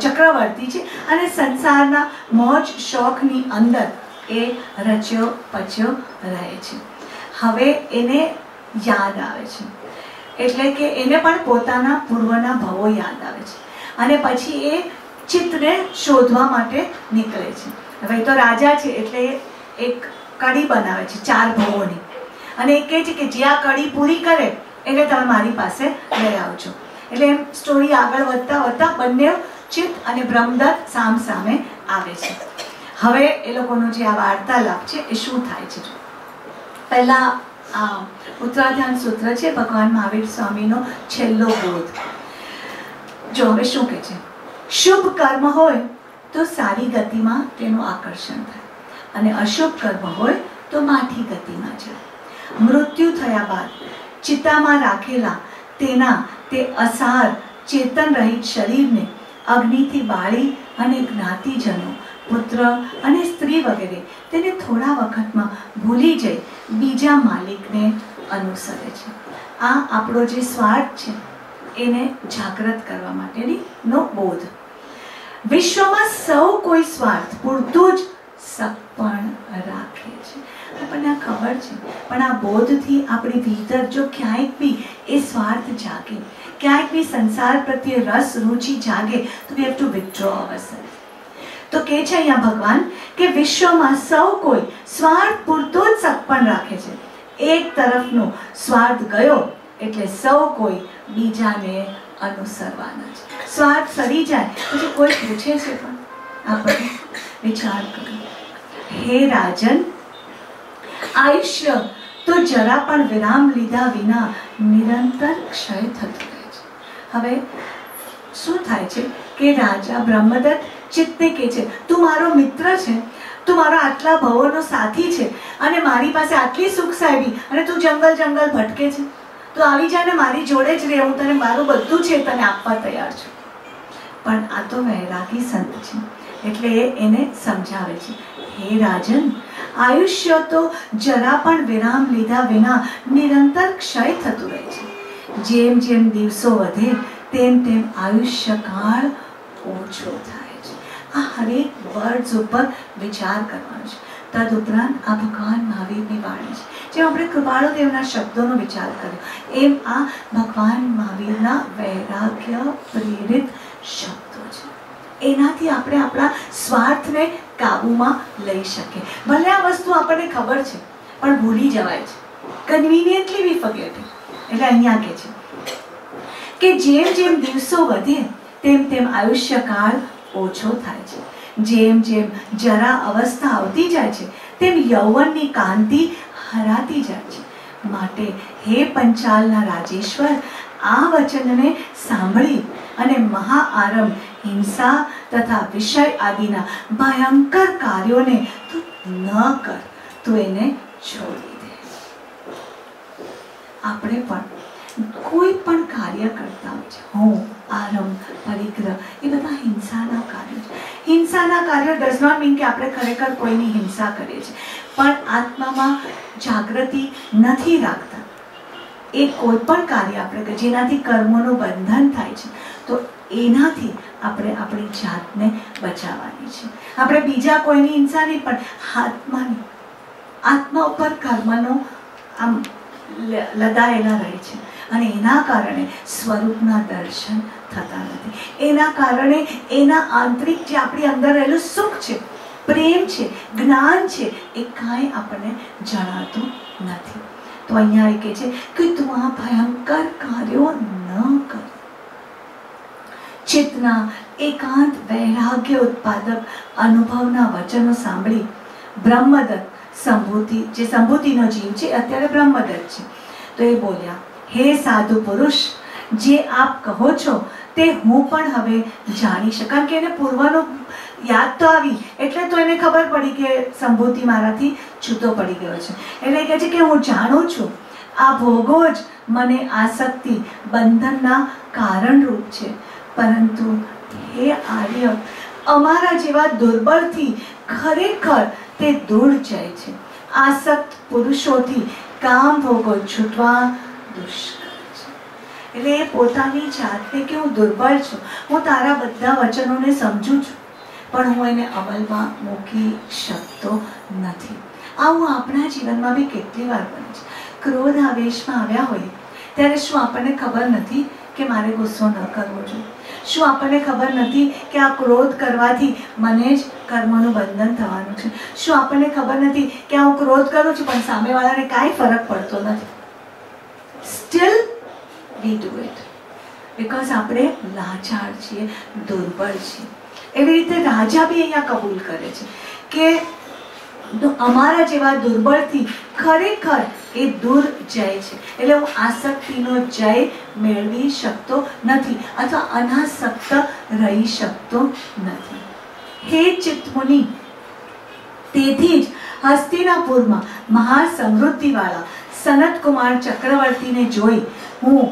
ચક્રવર્તી છે અને સંસારના મોજ શોખની અંદર એ રચ્યો પચ્યો રહે છે. હવે એને યાદ આવે છે, એટલે કે એને પણ પોતાના પૂર્વના ભવો યાદ આવે છે અને પછી એ ચિત્તને શોધવા માટે નીકળે છે. હવે તો રાજા છે એટલે એક કડી બનાવે છે 4 ભવોની અને એ કહે છે કે જે આ કડી પૂરી કરે એટલે તમે મારી પાસે લઈ આવજો. એટલે એમ સ્ટોરી આગળ વધતા વધતા બંને ચિત્ત અને બ્રહ્મદત્ત સામ સામે આવે છે. હવે એ લોકોનો જે આ વાર્તાલાપ છે એ શું થાય છે? પહેલા આ ઉત્તરાધ્યાન સૂત્ર છે ભગવાન મહાવીર સ્વામીનો છેલ્લો બોધ. જો હવે શું કહે છે? શુભ કર્મ હોય તો સારી ગતિમાં તેનું આકર્ષણ થાય અને અશુભ કર્મ હોય તો માઠી ગતિમાં જાય. મૃત્યુ થયા બાદ ચિતામાં રાખેલા તેના તે અસાર ચેતન રહિત શરીરને અગ્નિથી બાળી અને જ્ઞાતિજનો પુત્ર અને સ્ત્રી વગેરે તેને થોડા વખતમાં ભૂલી જઈ બીજા માલિકને અનુસરે છે. આ આપણો જે સ્વાર્થ છે એને જાગૃત કરવા માટેનો બોધ. વિશ્વમાં સૌ કોઈ સ્વાર્થ પૂરતું જ સપણ રાખે છે. આપણને આ ખબર છે, પણ આ બોધથી આપણી ભીતર જો ક્યાંક બી એ સ્વાર્થ જાગે, ક્યાંક બી સંસાર પ્રત્યે રસ રુચિ જાગે તો વી હેવ ટુ વિથડ્રો અવરસેલ્ફ. તો કે છે અહીંયા ભગવાન કે વિશ્વમાં સૌ કોઈ સ્વાર્થ પૂરતો જ સપણ રાખે છે. એક તરફનો સ્વાર્થ ગયો એટલે સૌ કોઈ બીજાને અનુસરવાના છે. સ્વાર્થ સરી જાય પછી કોઈ પૂછે છે પણ આપણે વિચાર કરો. હે રાજન, આયુષ્ય તો જરા પણ વિરામ લીધા વિના નિરંતર ક્ષય થતું રહે છે. હવે શું થાય છે કે રાજા બ્રહ્મદત્ત ચિત્તને કહે છે તું મારો મિત્ર છે, તું મારો આટલા ભવોનો સાથી છે અને મારી પાસે આટલી સુખ સાહેબી અને તું જંગલ જંગલ ભટકે છે, તો આવી જા ને મારી જોડે જ રહે, હું તને મારું બધું છે તને આપવા તૈયાર છું. પણ આ તો વૈરાગી સંત છે એટલે એને સમજાવે છે હે રાજન, આયુષ્ય તો જરા પણ વિરામ લીધા વિના નિરંતર ક્ષય થતું રહે છે. જેમ જેમ દિવસો વધે તેમ તેમ આયુષ્યકાળ ઓછો થાય છે. આ હરેક વર્ડ્સ ઉપર વિચાર કરવાનો છે. તદુપરાંત આ ભગવાન મહાવીરની વાણી છે. જેમ આપણે કૃપાળુદેવના શબ્દોનો વિચાર કર્યો એમ આ ભગવાન મહાવીરના વૈરાગ્ય પ્રેરિત શબ્દો છે. એનાથી આપણે આપણા સ્વાર્થને કાબૂમાં લઈ શકીએ. ભલે આ વસ્તુ આપણને ખબર છે પણ ભૂલી જવાય છે, કન્વિનિયન્ટલી વી ફોરગેટ. એટલે અહીંયા કહે છે કે જેમ જેમ દિવસો વધે તેમ તેમ આયુષ્યકાળ ઓછો થાય છે. જેમ જેમ જરા અવસ્થા આવતી જાય છે તેમ યૌવનની કાંતિ હરાતી જાય છે. માટે હે પંચાલના રાજેશ્વર, આ વચનને સાંભળી અને મહાઆરંભ, હિંસા તથા વિષય આદિના ભયંકર કાર્યોને તું ન કર, તું એને છોડી દે. આપણે પણ કોઈ પણ કાર્ય કરતા હોય છે, હોમ, આરંભ, પરિગ્રહ, એ બધા હિંસાના કાર્યો છે. હિંસાના કાર્યો ડઝ નોટ મીન કે આપણે ખરેખર કોઈની હિંસા કરીએ છીએ, પણ આત્મામાં જાગૃતિ નથી રાખતા. એ કોઈ પણ કાર્ય આપણે જેનાથી કર્મોનું બંધન થાય છે તો એનાથી આપણે આપણી જાતને બચાવવાની છે. આપણે બીજા કોઈની હિંસા નહીં પણ આત્માની, આત્મા ઉપર કર્મનો આમ લદાયેલા રહે છે અને એના કારણે સ્વરૂપના દર્શન થતા નથી. એના કારણે એના આંતરિક જે આપણી અંદર રહેલું સુખ છે, પ્રેમ છે, જ્ઞાન છે, એ કાંઈ આપણને જણાતું નથી. તો અહીંયા એ કહે છે કે તું આ ભયંકર કાર્યો ન કર. ચિત્તના એકાંત વૈરાગ્ય ઉત્પાદક અનુભવના વચનો સાંભળી બ્રહ્મદત્ત, સંભૂતિ, જે સંભૂતિનો જીવ છે અત્યારે બ્રહ્મદત્ત છે, તો એ બોલ્યા હે સાધુ પુરુષ, જે આપ કહો છો તે હું પણ હવે જાણી શકું. કારણ કે એને પૂર્વનું યાદ તો આવી એટલે તો એને ખબર પડી કે સંભૂતિ મારાથી છૂટો પડી ગયો છે. એટલે કહે છે કે હું જાણું છું આ ભોગો જ મને આસક્તિ બંધનના કારણરૂપ છે. પરંતુ હે આર્ય, અમારા જેવા દુર્બળથી ખરેખર તે દૂર જાય છે. આસક્ત પુરુષોથી કામ ભોગો છૂટવા દુષ્કર છે. એટલે એ પોતાની જાતને કે હું દુર્બળ છું, હું તારા બધા વચનોને સમજું છું, પણ હું એને અમલમાં મૂકી શકતો નથી. આવું આપણા જીવનમાં બી કેટલી વાર બને છે. ક્રોધ આવેશમાં આવ્યા હોય ત્યારે શું આપણને ખબર નથી કે મારે ગુસ્સો ન કરવો જોઈએ? શું આપણને ખબર નથી કે આ ક્રોધ કરવાથી મને જ કર્મનું બંધન થવાનું છે? શું આપણને ખબર નથી કે હું ક્રોધ કરું છું પણ સામેવાળાને કાંઈ ફરક પડતો નથી? Steel we do it because આપણે લાચાર છીએ, દુર્બળ છીએ. એવી રીતે રાજા બી અહીંયા કબૂલ કરે છે કે અમારા જેવા દુર્બળથી ખરેખર એ દૂર જાય છે. એટલે હું આસક્તિનો જય મેળવી શકતો નથી અથવા અનાસક્ત રહી શકતો નથી. હે ચિત્તમુનિ, તેથી જ હસ્તિનાપુરમાં મહાસમૃદ્ધિવાળા સનતકુમાર ચક્રવર્તીને જોઈ હું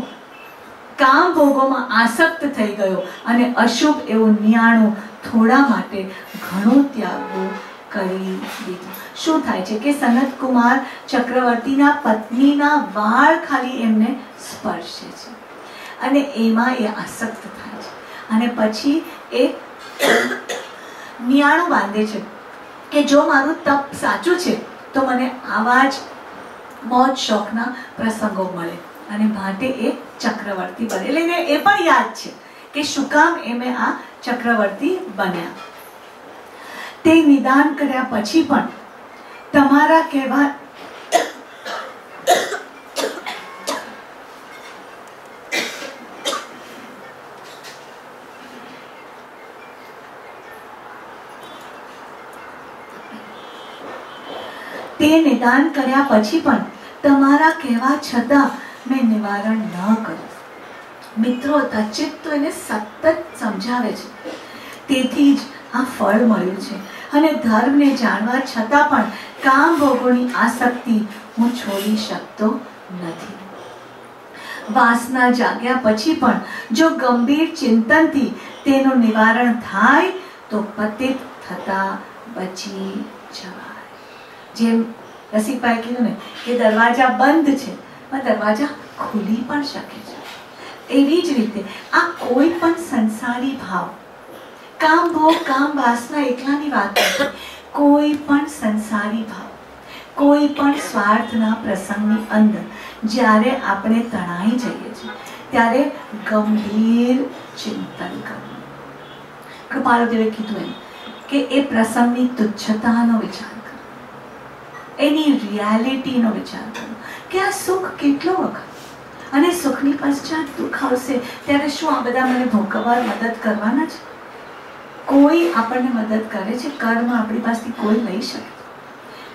કામ ભોગોમાં આસક્ત થઈ ગયો અને અશુભ એવું નિયાણું થોડા માટે ઘણું ત્યાગવું કરી દીધું. શું થાય છે કે સનતકુમાર ચક્રવર્તીના પત્નીના વાળ ખાલી એમને સ્પર્શે છે અને એમાં એ આસક્ત થાય છે અને પછી એ નિયાણું બાંધે છે કે જો મારું તપ સાચું છે તો મને આવા જ મોજ શોખના પ્રસંગો મળે અને માટે એ ચક્રવર્તી બને. એટલે એને એ પણ યાદ છે કે શું કામ એમે આ ચક્રવર્તી બન્યા. તે નિદાન કર્યા પછી પણ તમારા કહેવા છતાં મેં નિવારણ ન કર્યું. મિત્રો, તચિત તો એને સતત સમજાવે છે. તેથી જ આ ફળ મળ્યું છે અને ધર્મને જાણવા છતાં પણ કામ ભોગોની આસક્તિ હું છોડી શકતો નથી. વાસના જાગ્યા પછી પણ જો ગંભીર ચિંતનથી તેનું નિવારણ થાય તો પતિત થતા બચી જવાય. જેમ રસિકભાઈ કીધું ને કે દરવાજા બંધ છે પણ દરવાજા ખુલી પણ શકે છે. એવી જ રીતે આ કોઈ પણ સંસારી ભાવ, કામ ભોગ કામ વાસના એકલાની વાત નથી. કોઈ પણ સંસારી ભાવ, કોઈ પણ સ્વાર્થના પ્રસંગની અંદર જ્યારે આપણે તણાઈ જઈએ છીએ ત્યારે ગંભીર ચિંતન કરવું. કૃપાળુદેવે કીધું એમ કે એ પ્રસંગની તુચ્છતાનો વિચાર કરો, એની રિયાલિટીનો વિચાર કરો કે આ સુખ કેટલો વખત અને સુખની પશ્ચાત દુઃખ આવશે ત્યારે શું આ બધા મને ભોગવવા મદદ કરવાના છે? કોઈ આપણને મદદ કરે છે? કર્મ આપણી પાસેથી કોઈ લઈ શકે?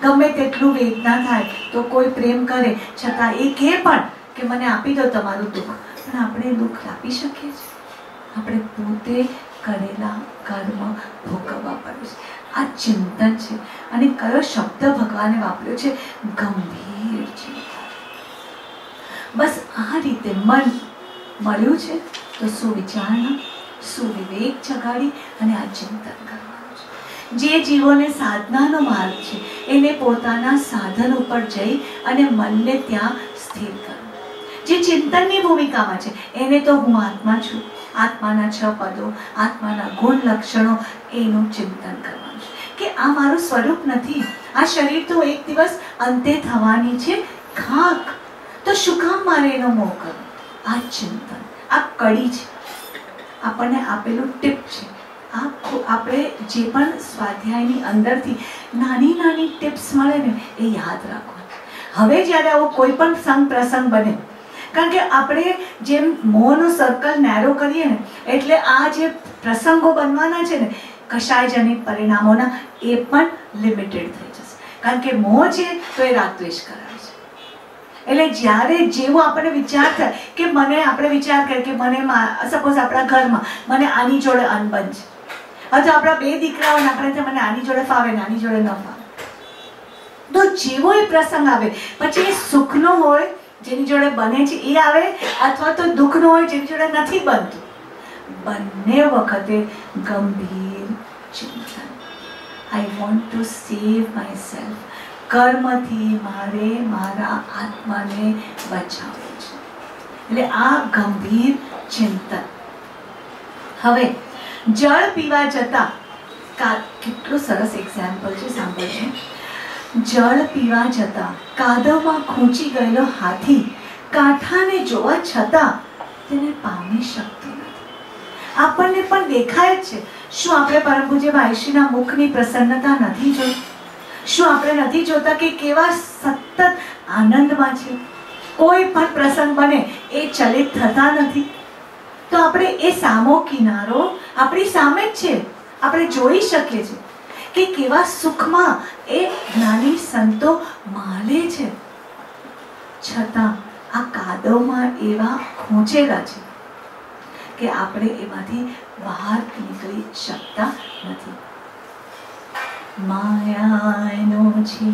ગમે તેટલું વેદના થાય તો કોઈ પ્રેમ કરે છતાં એ કહે પણ કે મને આપી દો તમારું દુઃખ, પણ આપણે દુઃખ આપી શકીએ છીએ? આપણે પોતે કરેલા કર્મ ભોગવવા પડે છે. આ ચિંતન છે. અને કયો શબ્દ ભગવાને વાપર્યો છે? ગંભીર ચિંતન. બસ આ રીતે મન મળ્યું છે તો સુવિચારણા, સુવિવેક જગાડી અને આ ચિંતન કરવાનું છે. જે જીવોને સાધનાનો માર્ગ છે એને પોતાના સાધન ઉપર જઈ અને મનને ત્યાં સ્થિર કરવું. જે ચિંતનની ભૂમિકામાં છે એને તો હું આત્મા છું, આત્માના 6 પદો, આત્માના ગુણ લક્ષણો, એનું ચિંતન કરવાનું છે કે આ મારું સ્વરૂપ નથી, આ શરીર તો એક દિવસ અંતે થવાની છે ખાક, તો શું કામ મારે એનો મોહ કરવો? આ ચિંતન, આ કડી છે, આપણને આપેલું ટીપ છે. આપણે જે પણ સ્વાધ્યાયની અંદરથી નાની નાની ટિપ્સ મળે ને એ યાદ રાખવાની. હવે જ્યારે આવો કોઈ પણ સંગ પ્રસંગ બને, કારણ કે આપણે જેમ મોહનું સર્કલ નેરો કરીએ ને એટલે આ જે પ્રસંગો બનવાના છે ને કશાયજનિત પરિણામોના, એ પણ લિમિટેડ થઈ જશે. કારણ કે મોહ છે તો એ રાગદ્વેષ કરાવે છે. એટલે જ્યારે જેવું આપણે વિચાર થાય કે મને, આપણે વિચાર કરીએ કે મને સપોઝ આપણા ઘરમાં મને આની જોડે અનબન છે, અથવા આપણા 2 દીકરાઓ ને આપણે મને આની જોડે ફાવે ને આની જોડે ન ફાવે, તો જેવો એ પ્રસંગ આવે પછી એ સુખનો હોય જેની જોડે બને છે એ આવે, અથવા તો દુઃખનો હોય જેની જોડે નથી બનતું, બંને વખતે ગંભીર ચિંતન. I want to save myself. કર્મથી મારે મારા આત્માને બચાવવો છે. એટલે આ ગંભીર ચિંતન. હવે જળ પીવા જતા, કેટલું સરસ એક્ઝામ્પલ છે, સાંભળજો. જળ પીવા જતા કાદવમાં ખૂંચી ગયેલો હાથી કાંઠાને જોવા છતાં તેને પામી શકતો નથી. આપણને પણ દેખાય જ છે. શું આપણે પરમ પૂજ્ય ભાઈશ્રીના મુખની પ્રસન્નતા નથી જોઈ? શું આપણે નથી જોતા કે કેવા સતત આનંદમાં છે? કોઈ પણ પ્રસંગ બને એ ચલિત થતા નથી. તો આપણે એ સામો કિનારો આપણી સામે જ છે, આપણે જોઈ શકીએ છીએ કે કેવા સુખમાં એ જ્ઞાની સંતો માલે છે. છતાં આ કાદવમાં એવા ખૂંચેલા છે કે આપણે એમાંથી બહાર નીકળી શકતા નથી. માયાનો છે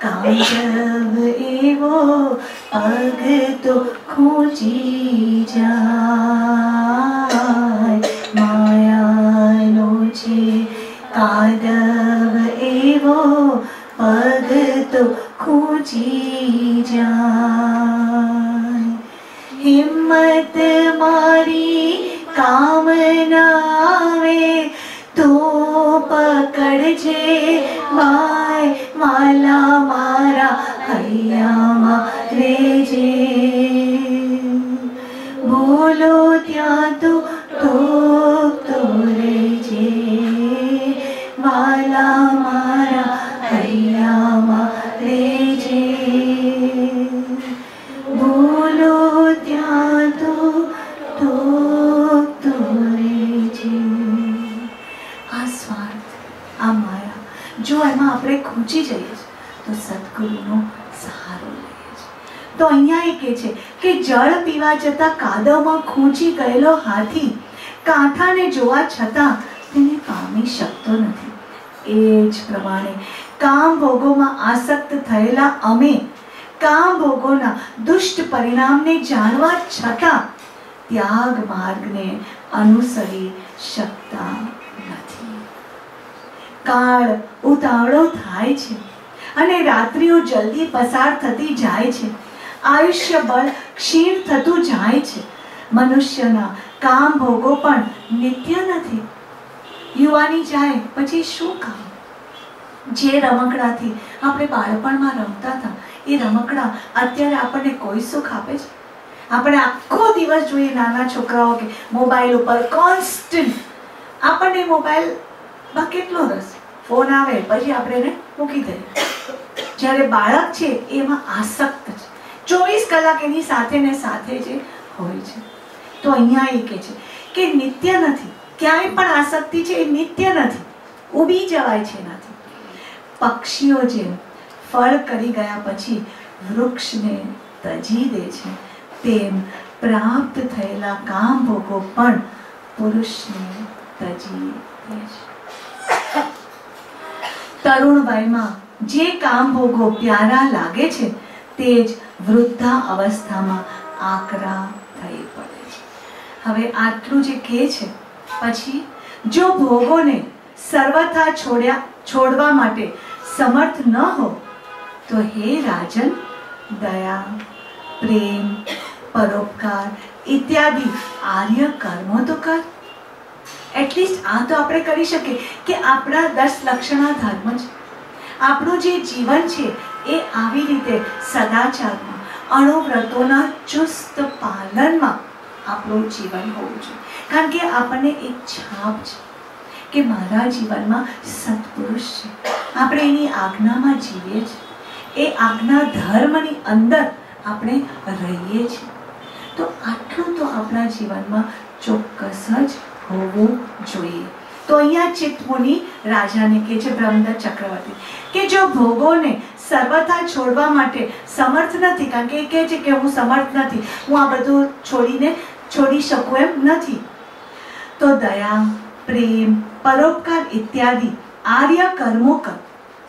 કાદવ એવો, પગ તો ખૂંચી જાય. માયાનો છે કાદવ એવો, પગ તો ખૂંચી જાય. હિંમત મારી કામ નાવે તો પકડજે માય, માલા મારા હૈયામાં રેજે. બોલો ત્યાં તો રેજે, માલા મારા હૈયામાં રેજે. બોલો ત્યાં તો રેજે. આ સ્વાર્થ, આ માયા, જો એમાં આપણે ખૂંચી જઈએ છીએ તો સદગુરુનો સહારો લઈએ છીએ. તો અહીંયા એ કહે છે કે જળ પીવા જતા કાદવમાં ખૂંચી ગયેલો હાથી કાંઠાને જોવા છતાં તેને પામી શકતો નથી. એ જ પ્રમાણે કામ ભોગોમાં આસક્ત થયેલા અમે કામ ભોગોના દુષ્ટ પરિણામને જાણવા છતાં ત્યાગ માર્ગને અનુસરી શકતા નથી. કાળ ઉતાવળો થાય છે અને રાત્રિઓ જલ્દી પસાર થતી જાય છે. આયુષ્ય બળ ક્ષીણ થતું જાય છે. મનુષ્યના કામ ભોગો પણ નિત્ય નથી. યુવાની જાય પછી શું કામ? જે રમકડાથી આપણે બાળપણમાં રમતા હતા એ રમકડા અત્યારે આપણને કોઈ સુખ આપે છે? આપણે આખો દિવસ જોઈએ નાના છોકરાઓ કે મોબાઈલ ઉપર કોન્સ્ટન્ટ. આપણને મોબાઈલમાં કેટલો રસ, ફોન આવે પછી આપણે એને મૂકી દઈએ. જ્યારે બાળક છે એમાં આસક્ત છે, 24 કલાક એની સાથે ને સાથે જે હોય છે. તો અહીંયા એ કહે છે કે નિત્ય નથી. ક્યાંય પણ આસક્તિ છે એ નિત્ય નથી, ઊભી જવાય છે એનાથી. પક્ષીઓ જેમ ફળ કરી ગયા પછી વૃક્ષને તજી દે છે, તેમ પ્રાપ્ત થયેલા કામ ભોગો પણ પુરુષને તજી દે છે. તરુણ વયમાં જે કામ ભોગો પ્યારા લાગે છે તે જ વૃદ્ધા અવસ્થામાં આકરા થઈ પડે છે. હવે આટલું જે કહે છે પછી જો ભોગોને સર્વથા છોડવા માટે સમર્થ ન હો તો હે રાજન, દયા, પ્રેમ, પરોપકાર ઇત્યાદિ આર્ય કર્મો તો કર. એટલીસ્ટ આ તો આપણે કરી શકીએ કે આપણા 10 લક્ષણા ધર્મ છે. આપણું જે જીવન છે એ આવી રીતે સદાચારમાં, અણુવ્રતોના ચુસ્ત પાલનમાં આપણું જીવન હોવું જોઈએ. કારણ કે આપણને એક છાપ છે કે મારા જીવનમાં સત્પુરુષ છે, આપણે એની આજ્ઞામાં જીવીએ છીએ, એ આજ્ઞા ધર્મની અંદર આપણે રહીએ છીએ. તો આટલું તો આપણા જીવનમાં ચોક્કસ જ હોવું જોઈએ. તો અહીંયા ચિત્તમુનિ રાજાને કહે છે, બ્રહ્મદત્ત ચક્રવર્તી, કે જો ભોગોને સર્વથા છોડવા માટે સમર્થ નથી, કારણ કે એ કહે છે કે હું સમર્થ નથી, હું આ બધું છોડી શકું એમ નથી, તો દયા, પ્રેમ, પરોપકાર ઇત્યાદિ આર્ય કર્મો કર.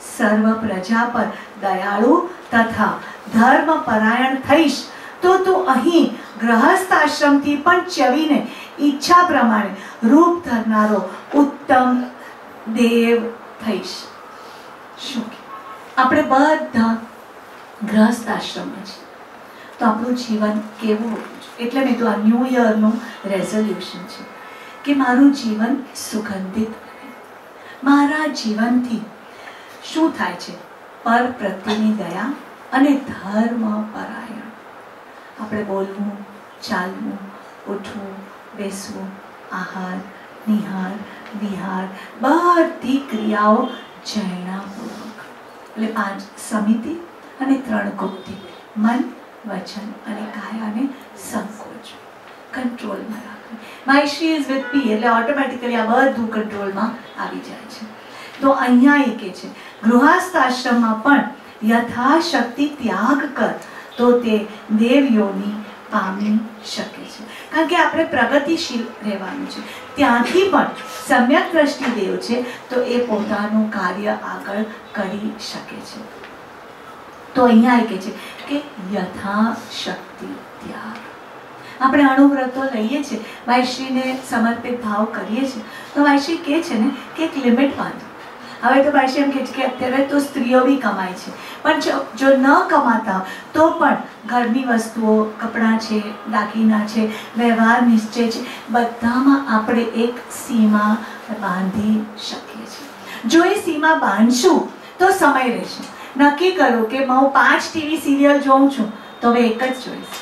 સર્વ પ્રજા પર દયાળુ તથા ધર્મ પરાયણ થઈશ તો તું અહીં ગ્રહસ્થ આશ્રમથી પણ ચવીને ઈચ્છા પ્રમાણે રૂપ ધરનારો ઉત્તમ દેવ થઈશ. શું આપણે બધા ગ્રહસ્થ આશ્રમમાં છે, તો આપણું જીવન કેવું હોવું જોઈએ? એટલે મેં તો આ ન્યૂ યરનું રેઝોલ્યુશન છે કે મારું જીવન સુગંધિત બને. મારા જીવનથી શું થાય છે? પર પ્રત્યેની દયા અને ધર્મ પરાયણ. આપણે બોલવું, ચાલવું, ઉઠવું, બેસવું, આહાર, નિહાર, વિહાર, બધી ક્રિયાઓ જૈણાપૂર્વક, એટલે 5 સમિતિ અને 3 ગુપ્તિ, મન, વચન અને કાયાને સંકોચ કંટ્રોલમાં રાખવી. My Shri is with me, એટલે ઓટોમેટિકલી આ બધું કંટ્રોલમાં આવી જાય છે. તો અહીંયા એ કે છે ગૃહસ્થ આશ્રમમાં પણ યથાશક્તિ ત્યાગ કર તો તે દેવયોની પામી શકે છે. કારણ કે આપણે પ્રગતિશીલ રહેવાનું છે. ત્યાંથી પણ સમ્યક દ્રષ્ટિ દેવ છે, તો એ પોતાનું કાર્ય આગળ કરી શકે છે. તો અહીંયા એ કે છે કે યથાશક્તિ ત્યાગ. આપણે અણુવ્રતો લઈએ છીએ, વાયશ્રીને સમર્પિત ભાવ કરીએ છીએ, તો વાયશ્રી કહે છે ને કે એક લિમિટ બાંધો. હવે તો વાયશ્રી એમ કહે છે કે અત્યારે તો સ્ત્રીઓ બી કમાય છે, પણ જો ન કમાતા તો પણ ઘરની વસ્તુઓ, કપડાં છે, દાગીના છે, વ્યવહાર નિશ્ચય છે, બધામાં આપણે એક સીમા બાંધી શકીએ છીએ. જો એ સીમા બાંધશું તો સમય રહેશે. નક્કી કરો કે હું 5 ટીવી સિરિયલ જોઉં છું, તો હવે એક જ જોઈશ.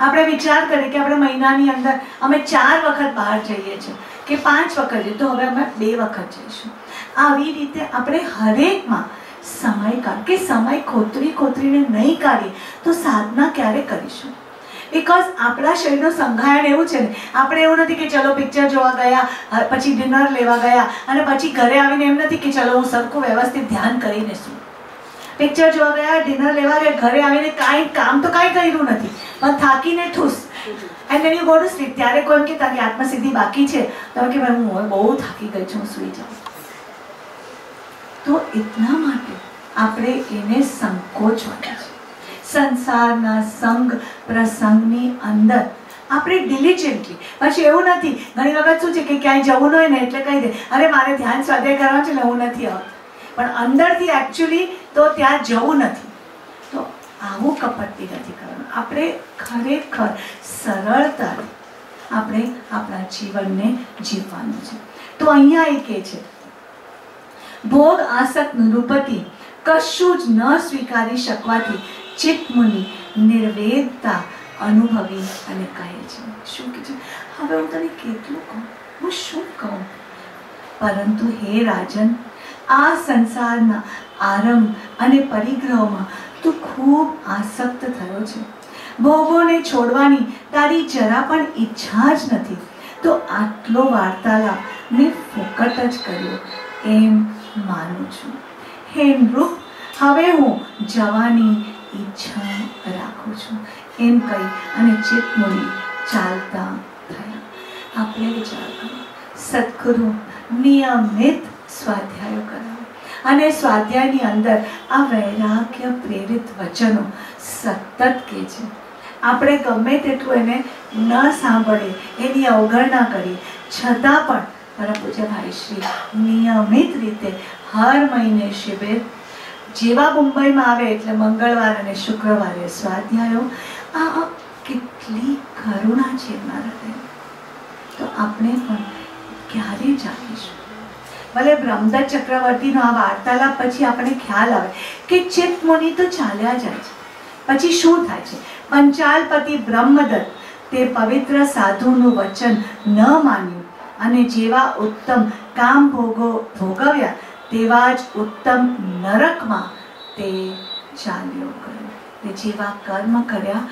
આપણે વિચાર કરીએ કે આપણે મહિનાની અંદર અમે 4 વખત બહાર જઈએ છીએ કે 5 વખત જઈએ, તો હવે અમે 2 વખત જઈશું. આવી રીતે આપણે હરેકમાં સમય કાઢ કે સમય ખોતરીને નહીં કાઢીએ તો સાધના ક્યારે કરીશું? બિકોઝ આપણા શરીરનું સંઘાયન એવું છે ને, આપણે એવું નથી કે ચલો પિક્ચર જોવા ગયા, પછી ડિનર લેવા ગયા અને પછી ઘરે આવીને એમ નથી કે ચલો હું સરખું વ્યવસ્થિત ધ્યાન કરીને શું. પિક્ચર જોવા ગયા, ડિનર લેવા ગયા, ઘરે આવીને કાંઈ કામ તો કાંઈ કર્યું નથી, પણ થાકીને ઠૂસ. And when you go to sleep, ત્યારે કોઈ એમ કે તારી આત્મસિદ્ધિ બાકી છે, તો કે ભાઈ હું હવે બહુ થાકી ગઈ છું, હું સૂઈ જાઉં. તો એટલા માટે આપણે એને સંકોચવાનું છે. સંસારના સંગ પ્રસંગની અંદર આપણે ડિલિજન્ટલી, પછી એવું નથી, ઘણી વખત શું છે કે ક્યાંય જવું હોય ને એટલે કહી દે અરે મારે ધ્યાન સ્વાધ્યાય કરવાનું છે એટલે હું નથી આવતી, પણ અંદરથી એકચ્યુઅલી તો ત્યાં જવું નથી. તો આવું કપટથી નથી કરવાનું. આપણે ખરેખર સરળતાથી આપણે આપણા જીવનને જીવવાનું છે. તો અહીંયા એ કહે છે ભોગ આસક્ત નૃપતિ કશું જ ન સ્વીકારી શકવાથી ચિત્તમુનિ નિર્વેદતા અનુભવી અને કહે છે. શું કહે છે? હવે હું તને કેટલું કહું, હું શું કહું? પરંતુ હે રાજન, આ સંસારના આરંભ અને પરિગ્રહોમાં તું ખૂબ આસક્ત થયો છે. ભોગોને છોડવાની તારી જરા પણ ઈચ્છા જ નથી, તો આટલો વાર્તાલાપ મેં ફોકટ જ કર્યો એમ માનું છું. હે નૃપ, હવે હું જવાની ઈચ્છા રાખું છું એમ કહી અને ચિત્તમુનિ ચાલતા થયા. આપણે વિચાર કરો, સદગુરુ નિયમિત સ્વાધ્યાયો કરાવે અને સ્વાધ્યાયની અંદર આ વૈરાગ્ય પ્રેરિત વચનો સતત કહે છે. આપણે ગમે તેટલું એને ન સાંભળીએ, એની અવગણના કરીએ, છતાં પણ પરમ પૂજ્ય ભાઈશ્રી નિયમિત રીતે હર મહિને શિબિર, જેવા મુંબઈમાં આવે એટલે મંગળવાર અને શુક્રવારે સ્વાધ્યાયો. આ કેટલી કરુણા છે એમના હૃદય. તો આપણે પણ ક્યારે જાગીશું? ભલે બ્રહ્મદત્ત ચક્રવર્તીનો આ વાર્તાલાપ પછી આપણે ખ્યાલ આવે કે ચિત્તમુનિ તો ચાલ્યા જાય છે, પછી શું થાય છે? પંચાલપતિ બ્રહ્મદત્ત તે પવિત્ર સાધુનું વચન ન માન્યું અને જેવા ઉત્તમ કામ ભોગવ્યા તેવા જ ઉત્તમ નરકમાં તે ચાલ્યો ગયો. જેવા કર્મ કર્યા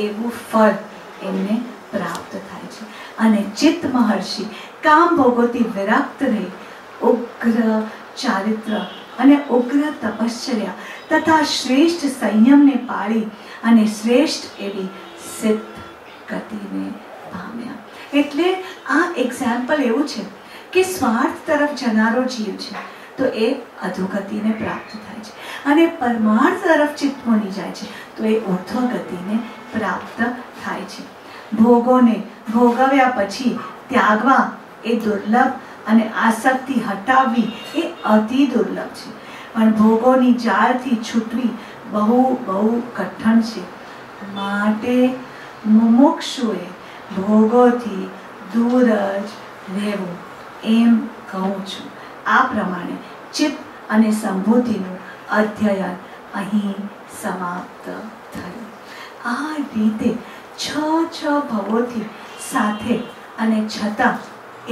એવું ફળ એમને પ્રાપ્ત થાય છે. અને ચિત્ત મહર્ષિ કામ ભોગોથી વિરક્ત રહી ઉગ્ર ચારિત્ર અને ઉગ્ર તપશ્ચર્યા તથા શ્રેષ્ઠ સંયમને પાળી અને શ્રેષ્ઠ એવી સિદ્ધ ગતિને પામ્યા. એટલે આ એક્ઝામ્પલ એવું છે કે સ્વાર્થ તરફ જનારો જીવ છે તો એ અધોગતિને પ્રાપ્ત થાય છે, અને પરમાર્થ તરફ ચિત્તમુનિ જાય છે તો એ ઉર્ધ્વ ગતિને પ્રાપ્ત થાય છે. ભોગોને ભોગવ્યા પછી ત્યાગવા એ દુર્લભ અને આસક્તિ હટાવવી એ અતિ દુર્લભ છે. પણ ભોગોની જાળથી છૂટવી બહુ બહુ કઠણ છે. માટે મુમુક્ષુએ ભોગોથી દૂર જ રહેવું એમ કહું છું. આ પ્રમાણે ચિત્ત અને સંભૂતિનું અધ્યયન અહીં સમાપ્ત થયું. આ રીતે છ ભવોથી સાથે અને છતાં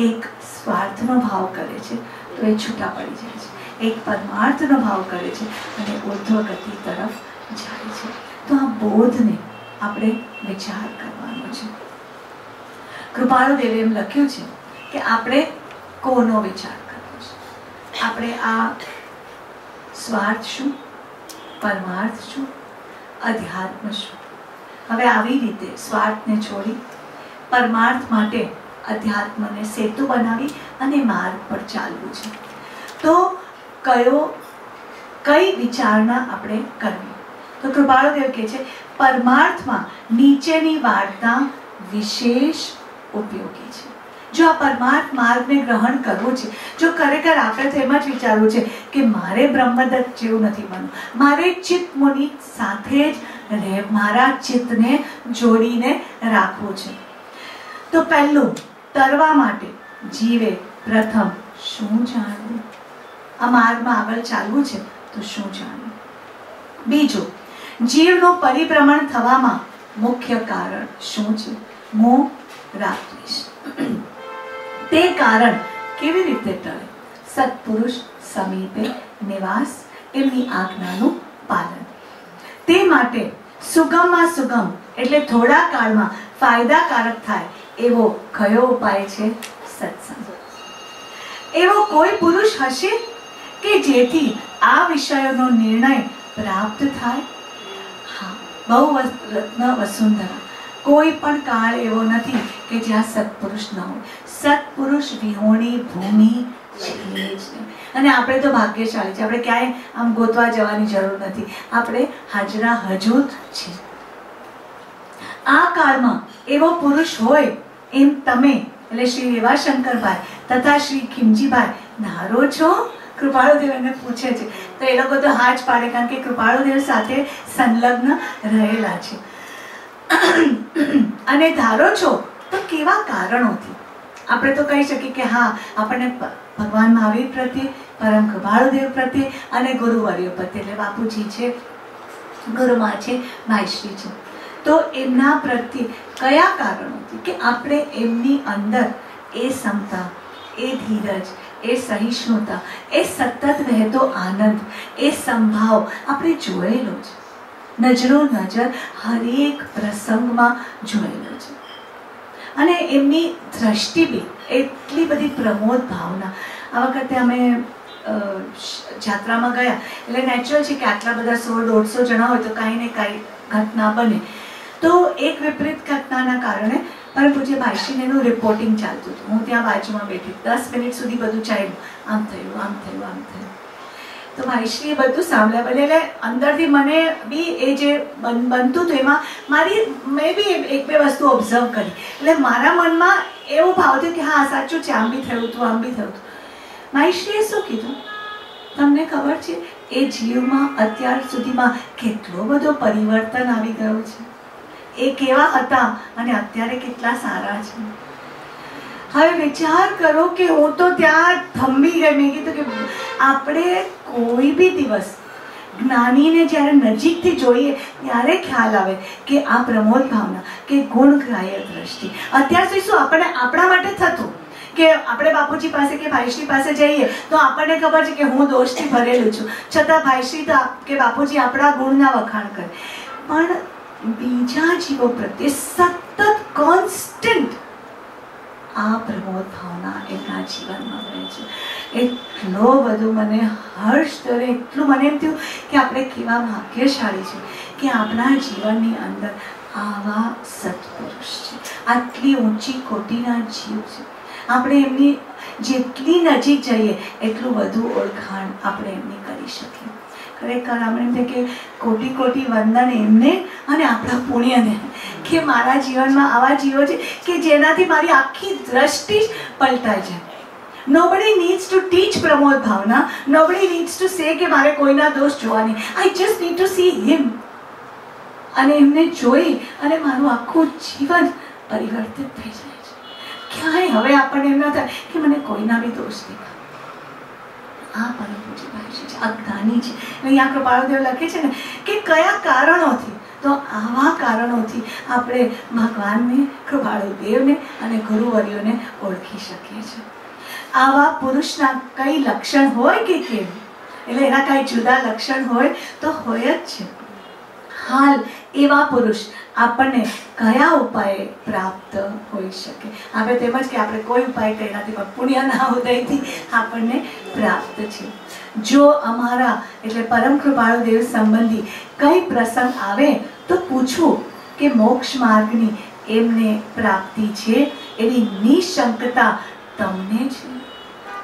એક સ્વાર્થનો ભાવ કરે છે તો એ છૂટા પડી જાય છે, એક પરમાર્થનો ભાવ કરે છે અને ઉર્ધ્વ ગતિ તરફ જાય છે. તો આ બોધને આપણે વિચાર કરવાનો છે. કૃપાળુ દેવે એમ લખ્યું છે કે આપણે કોનો વિચાર કરવો છે. આપણે આ સ્વાર્થ શું, પરમાર્થ શું, અધ્યાત્મ શું. હવે આવી રીતે સ્વાર્થને છોડી પરમાર્થ માટે અધ્યાત્મને સેતુ બનાવી અને માર્ગ પર ચાલવું છે. તો કઈ વિચારણા આપણે કરવી? તો કૃપાળુદેવ કહે છે પરમાર્થમાં નીચેની વાર્તા વિશેષ ઉપયોગી છે. જો આ પરમાર્થ માર્ગને ગ્રહણ કરવું છે, જો ખરેખર આપણે તો એમ જ વિચારવું છે કે મારે બ્રહ્મદત્ત જેવું નથી બનવું, મારે ચિત્ત મુનિ સાથે જ મારા ચિત્તને જોડીને રાખવું છે. તો પહેલું, તરવા માટે જીવે પ્રથમ શું જાણવું? આ માર્ગમાં આગળ ચાલવું છે તો શું જાણવું? બીજું, જીવનું પરિભ્રમણ થવામાં મુખ્ય કારણ શું છે? મોહ, રાગ, દ્વેષ. તે કારણ કેવી રીતે ટળે? સત્પુરુષ સમીપે નિવાસ, એમની આજ્ઞાનું પાલન. તે માટે સુગમમાં સુગમ એટલે થોડા કાળમાં ફાયદાકારક થાય એવો કયો ઉપાય છે? સત્સંગ. એવો કોઈ પુરુષ હશે કે જેથી આ વિષયોનો નિર્ણય પ્રાપ્ત થાય? હા, બહુ રત્ન વસુંધરા. કોઈ પણ કાળ એવો નથી કે જ્યાં સત્પુરુષ ન હોય. સત્પુરુષ વિહોણી ભૂમિ છે જ નહીં. અને આપણે તો ભાગ્યશાળી છે, આપણે ક્યાંય આમ ગોતવા જવાની જરૂર નથી, આપણે હાજરા હજૂર છે. આ કાળમાં એવો પુરુષ હોય એમ તમે એટલે શ્રી રેવાશંકરભાઈ તથા શ્રી ખીમજીભાઈ ધારો છો? કૃપાળુદેવ એને પૂછે છે તો એ લોકો તો હા જ પાડે, કારણ કે કૃપાળુદેવ સાથે સંલગ્ન રહેલા છે. અને ધારો છો તો કેવા કારણોથી? આપણે તો કહી શકીએ કે હા, આપણને ભગવાન મહાવીર પ્રત્યે, પરમ કૃપાળુદેવ પ્રત્યે અને ગુરુવર્યો પ્રત્યે એટલે બાપુજી છે, ગુરુમા છે, ભાઈશ્રી છે, તો એમના પ્રત્યે કયા કારણોથી કે આપણે એમની અંદર એ ક્ષમતા, એ ધીરજ, એ સહિષ્ણુતા, એ સતત રહેતો આનંદ, એ સંભાવ આપણે જોયેલો છે. નજરો નજર હરેક પ્રસંગમાં જોયેલો છે. અને એમની દ્રષ્ટિ બી એટલી બધી પ્રમોદ ભાવના. આ વખતે અમે જાત્રામાં ગયા એટલે નેચરલ છે કે આટલા બધા 100-150 જણા હોય તો કાંઈ ને કાંઈ ઘટના બને. તો એક વિપરીત ઘટનાના કારણે પરમ પૂજ્ય ભાઈશ્રીને એનું રિપોર્ટિંગ ચાલતું હતું. હું ત્યાં બાજુમાં બેઠી, 10 મિનિટ સુધી બધું ચાલ્યું, આમ થયું, આમ થયું, આમ થયું. તો ભાઈશ્રીએ બધું સાંભળ્યા બને એટલે અંદરથી મને બી એ જે બનતું હતું એમાં મેં બી 1-2 વસ્તુ ઓબ્ઝર્વ કરી. એટલે મારા મનમાં એવો ભાવ થયો કે હા સાચું છે, આમ બી થયું હતું, આમ બી થયું હતું. ભાઈશ્રીએ શું કીધું તમને ખબર છે? એ જીવમાં અત્યાર સુધીમાં કેટલો બધો પરિવર્તન આવી ગયો છે. એ કેવા હતા અને અત્યારે કેટલા સારા છે. હવે વિચાર કરો કે હું તો ત્યાં થંભી ગઈ. મેં કીધું કે આપણે કોઈ બી દિવસ જ્ઞાનીને જ્યારે નજીકથી જોઈએ ત્યારે ખ્યાલ આવે કે આ પ્રમોદ ભાવના, કે ગુણગ્રાહ્ય દ્રષ્ટિ. અત્યાર સુધી શું આપણે આપણા માટે થતું કે આપણે બાપુજી પાસે કે ભાઈશ્રી પાસે જઈએ તો આપણને ખબર છે કે હું દોષથી ભરેલું છું, છતાં ભાઈશ્રી તો કે બાપુજી આપણા ગુણના વખાણ કરે. પણ બીજા જીવો પ્રત્યે સતત કોન્સ્ટન્ટ આ પ્રમોદ ભાવના એમના જીવનમાં રહે છે. એટલો બધું મને હર્ષ થયો, એટલું મને એમ થયું કે આપણે કેવા ભાગ્યશાળી છે કે આપણા જીવનની અંદર આવા સત્પુરુષ છે, આટલી ઊંચી કોટીના જીવ છે. આપણે એમની જેટલી નજીક જઈએ એટલું વધુ ઓળખાણ આપણે એમની કરી શકીએ. ખરેખર આપણે એમ કે કોટી કોટી વંદન એમને અને આપણા પુણ્યને કે મારા જીવનમાં આવા જીવો છે કે જેનાથી મારી આખી દ્રષ્ટિ જ પલટાઈ જાય. Nobody needs to teach Pramod Bhavna. Nobody needs to say કે મારે કોઈના દોષ જોવા નહીં. I just need to see him. અને એમને જોઈ અને મારું આખું જીવન પરિવર્તિત થઈ જાય છે. ક્યાંય હવે આપણને એમ ન થાય કે મને કોઈના બી દોષ દેખાય. આ પરમ પૂજ્ય ભાઈ છે, આ જ્ઞાની છે. અહીંયા કૃપાળુદેવ લખે છે ને કે કયા કારણોથી, તો આવા કારણોથી આપણે ભગવાનને, કૃપાળુદેવને અને ગુરુવર્યોને ઓળખી શકીએ છીએ. આવા પુરુષના કઈ લક્ષણ હોય કે કેમ, એટલે એના કઈ જુદા લક્ષણ હોય તો હોય જ છે. હાલ એવા પુરુષ આપણને કયા ઉપાય પ્રાપ્ત હોઈ શકે? આપણે તેમજ કે આપણે કોઈ ઉપાય કર્યા નથી, પણ પુણ્યના ઉદયથી આપણને પ્રાપ્ત છે. જો અમારા એટલે પરમ કૃપાળુ દેવ સંબંધી કઈ પ્રસંગ આવે તો પૂછવું કે મોક્ષ માર્ગની એમને પ્રાપ્તિ છે એવી નિશંકતા તમને છે.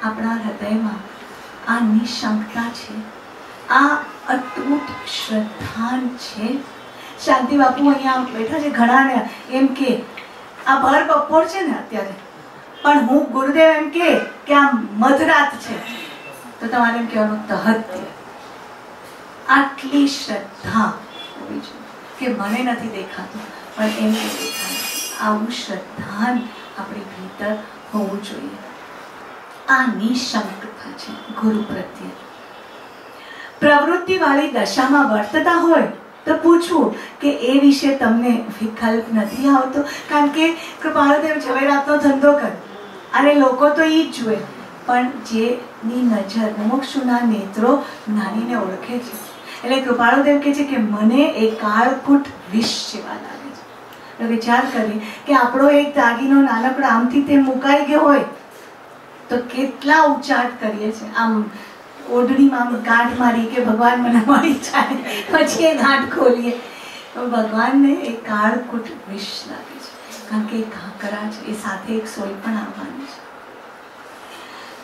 આપણા હૃદયમાં આ નિશંકતા છે, આ અતૂટ શ્રદ્ધા છે. શાંતિ બાપુ અહીંયા બેઠા છે, ઘણાને એમ કે આ ભર બપોર છે ને અત્યારે, પણ હું ગુરુદેવ એમ કે આ મધરાત છે, તો તમારે એમ કહેવાનું તહત્ય. આટલી શ્રદ્ધા હોવી જોઈએ કે મને નથી દેખાતું પણ એમ કે દેખાય. આવું શ્રદ્ધા આપણી ભીતર હોવું જોઈએ. આ નિશંકતા છે ગુરુ પ્રત્યે. પ્રવૃત્તિ વાળી દશામાં વર્તતા હોય તો પૂછવું કે એ વિશે તમને વિકલ્પ નથી આવતો, કારણ કે કૃપાળુદેવ ઝવેરાતનો ધંધો કરે અને લોકો તો એ જ જુએ, પણ જેની નજર મુમુક્ષુના નેત્રો જ્ઞાનીને ઓળખે છે. એટલે કૃપાળુદેવ કહે છે કે મને એ કાળકૂટ વિષ જેવા લાગે છે. એટલે વિચાર કરીએ કે આપણો એક દાગીનો નાનકડો આમથી તે મુકાઈ ગયો હોય તો કેટલા ઉચ્ચાટ કરીએ છીએ, આમ ઓઢણીમાં ગાંઠ મારી કે ભગવાન મને મળી જાય, પછી એ ગાંઠ ખોલીએ. ભગવાનને એ કાળકૂટ વિષ લાગે છે, કારણ કે એ કાંકરા છે, એ સાથે એક સોય પણ આવવાની છે.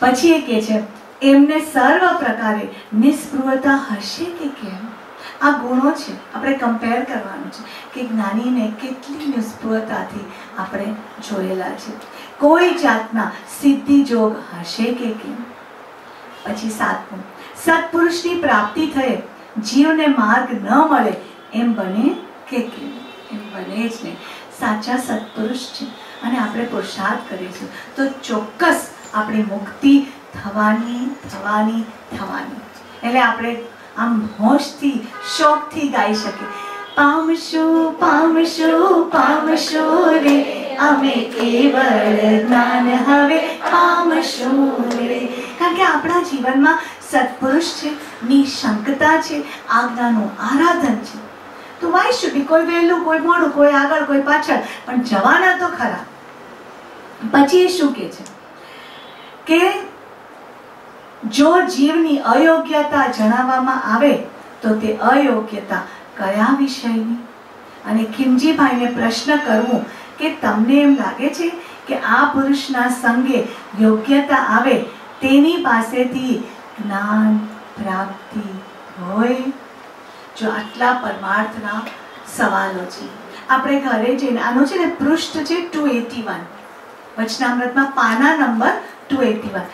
પછી એ કહે છે એમને સર્વ પ્રકારે નિસ્પૃહતા હશે કે કેમ? આ ગુણો છે, આપણે કમ્પેર કરવાનું છે કે જ્ઞાનીને કેટલી નિસ્પૃહતાથી આપણે જોયેલા છે. કોઈ જાતના સિદ્ધિ જોગ હશે કે કેમ? પછી 7મું, સત્પુરુષની પ્રાપ્તિ થયે જીવને માર્ગ ન મળે એમ બને કે કેમ? એમ બને જ નહીં. સાચા સત્પુરુષ છે અને આપણે પુરુષાર્થ કરીશું તો ચોક્કસ આપણી મુક્તિ થવાની થવાની થવાની. એટલે આપણે આમ હોશથી શોખથી ગાઈ શકીએ, પામશું પામશું પામશું રે અમે કેવળ જ્ઞાન હવે પામશું રે. કારણ કે આપણા જીવનમાં સત્પુરુષ છે, નિશંકતા છે, આજ્ઞાનું આરાધન છે. તો વાય શુડ બી, કોઈ વહેલું કોઈ મોડું, કોઈ આગળ કોઈ પાછળ, પણ જવાના તો ખરા. પછી એ શું કહે છે કે જો જીવની અયોગ્યતા જણાવવામાં આવે તો તે અયોગ્યતા કયા વિષયની? અને ખીમજીભાઈને પ્રશ્ન કરવું કે તમને એમ લાગે છે કે આ પુરુષના સંગે યોગ્યતા આવે તેની પાસેથી જ્ઞાન પ્રાપ્તિ હોય? જો આટલા પરમાર્થના સવાલો છે. આપણે ઘરે જઈને, આનો છે ને પૃષ્ઠ છે 281, વચનામૃતમાં પાના નંબર 281,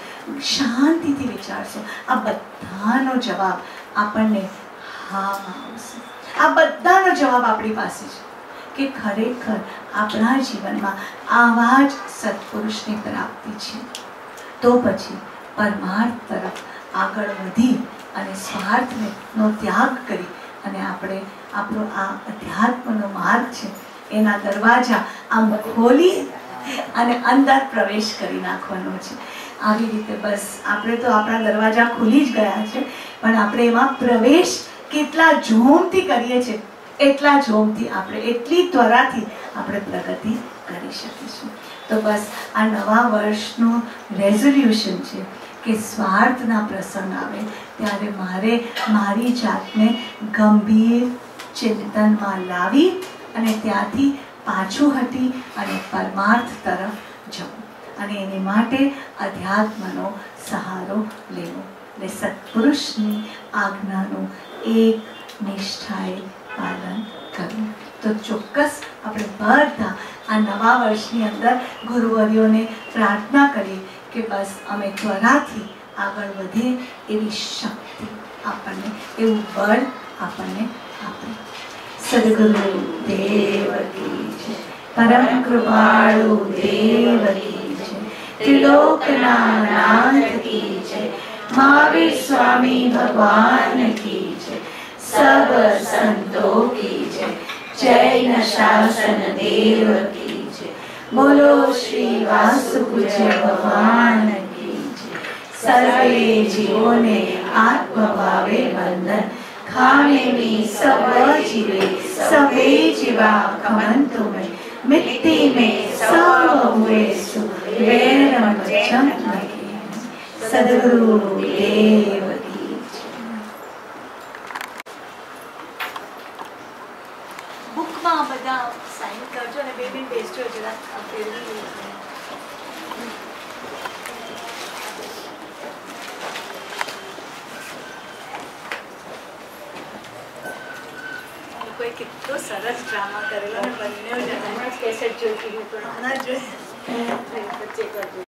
શાંતિથી વિચારશો, આ બધાનો જવાબ આપણને હા આવશે. આ બધાનો જવાબ આપણી પાસે છે કે ખરેખર આપણા જીવનમાં આવા જ સત્પુરુષની પ્રાપ્તિ છે. તો પછી પરમાર્થ તરફ આગળ વધી અને સ્વાર્થનો ત્યાગ કરી અને આપણે આપણો આ અધ્યાત્મનો માર્ગ છે એના દરવાજા આમ ખોલી અને અંદર પ્રવેશ કરી નાખવાનો છે. આવી રીતે બસ આપણે તો આપણા દરવાજા ખુલી જ ગયા છે, પણ આપણે એમાં પ્રવેશ કેટલા જોમથી કરીએ છીએ એટલા જોમથી આપણે, એટલી ત્વરાથી આપણે પ્રગતિ કરી શકીશું. તો બસ આ નવા વર્ષનું રેઝોલ્યુશન છે કે સ્વાર્થના પ્રસંગ આવે ત્યારે મારે મારી જાતને ગંભીર ચિંતનમાં લાવી અને ત્યાંથી પાછું હટી અને પરમાર્થ તરફ જવું. અને એની માટે અધ્યાત્મનો સહારો લેવો. એટલે સત્પુરુષની આજ્ઞાનું એક નિષ્ઠાએ પાલન કરવું. તો ચોક્કસ આપણે બધા આ નવા વર્ષની અંદર ગુરુવર્યોને પ્રાર્થના કરીએ કે બસ અમે ત્વરાથી આગળ વધે એવી શક્તિ આપણને, એવું બળ આપણને આપે. સદગુરુ દેવ કી જય. પરમ કૃપાળુ દેવ કી જય. ત્રિલોકના નાથ કી જય. મહાવીર સ્વામી ભગવાન કી જય. सब संतों की जय. जैन शासन देव की जय. बोलो श्री वासुपूज्य भगवान की जय. सर्वे जीवों ने आत्मभावे बंधन खाने में सब जीवे सबे जीवा कमंतु में मिट्टी में सब हुए सु वैरम जम लगे. सद्गुरु देव की जय. बुकમાં બધા સાઇન કરજો અને બેબી બેસજો જરા આ ફેરવી કોઈ કેટલો સરસ ડ્રામા કરેલો ને બંને જણા કેસેટ જોઈતી હું તો ના જોઈ વચ્ચે કરજો.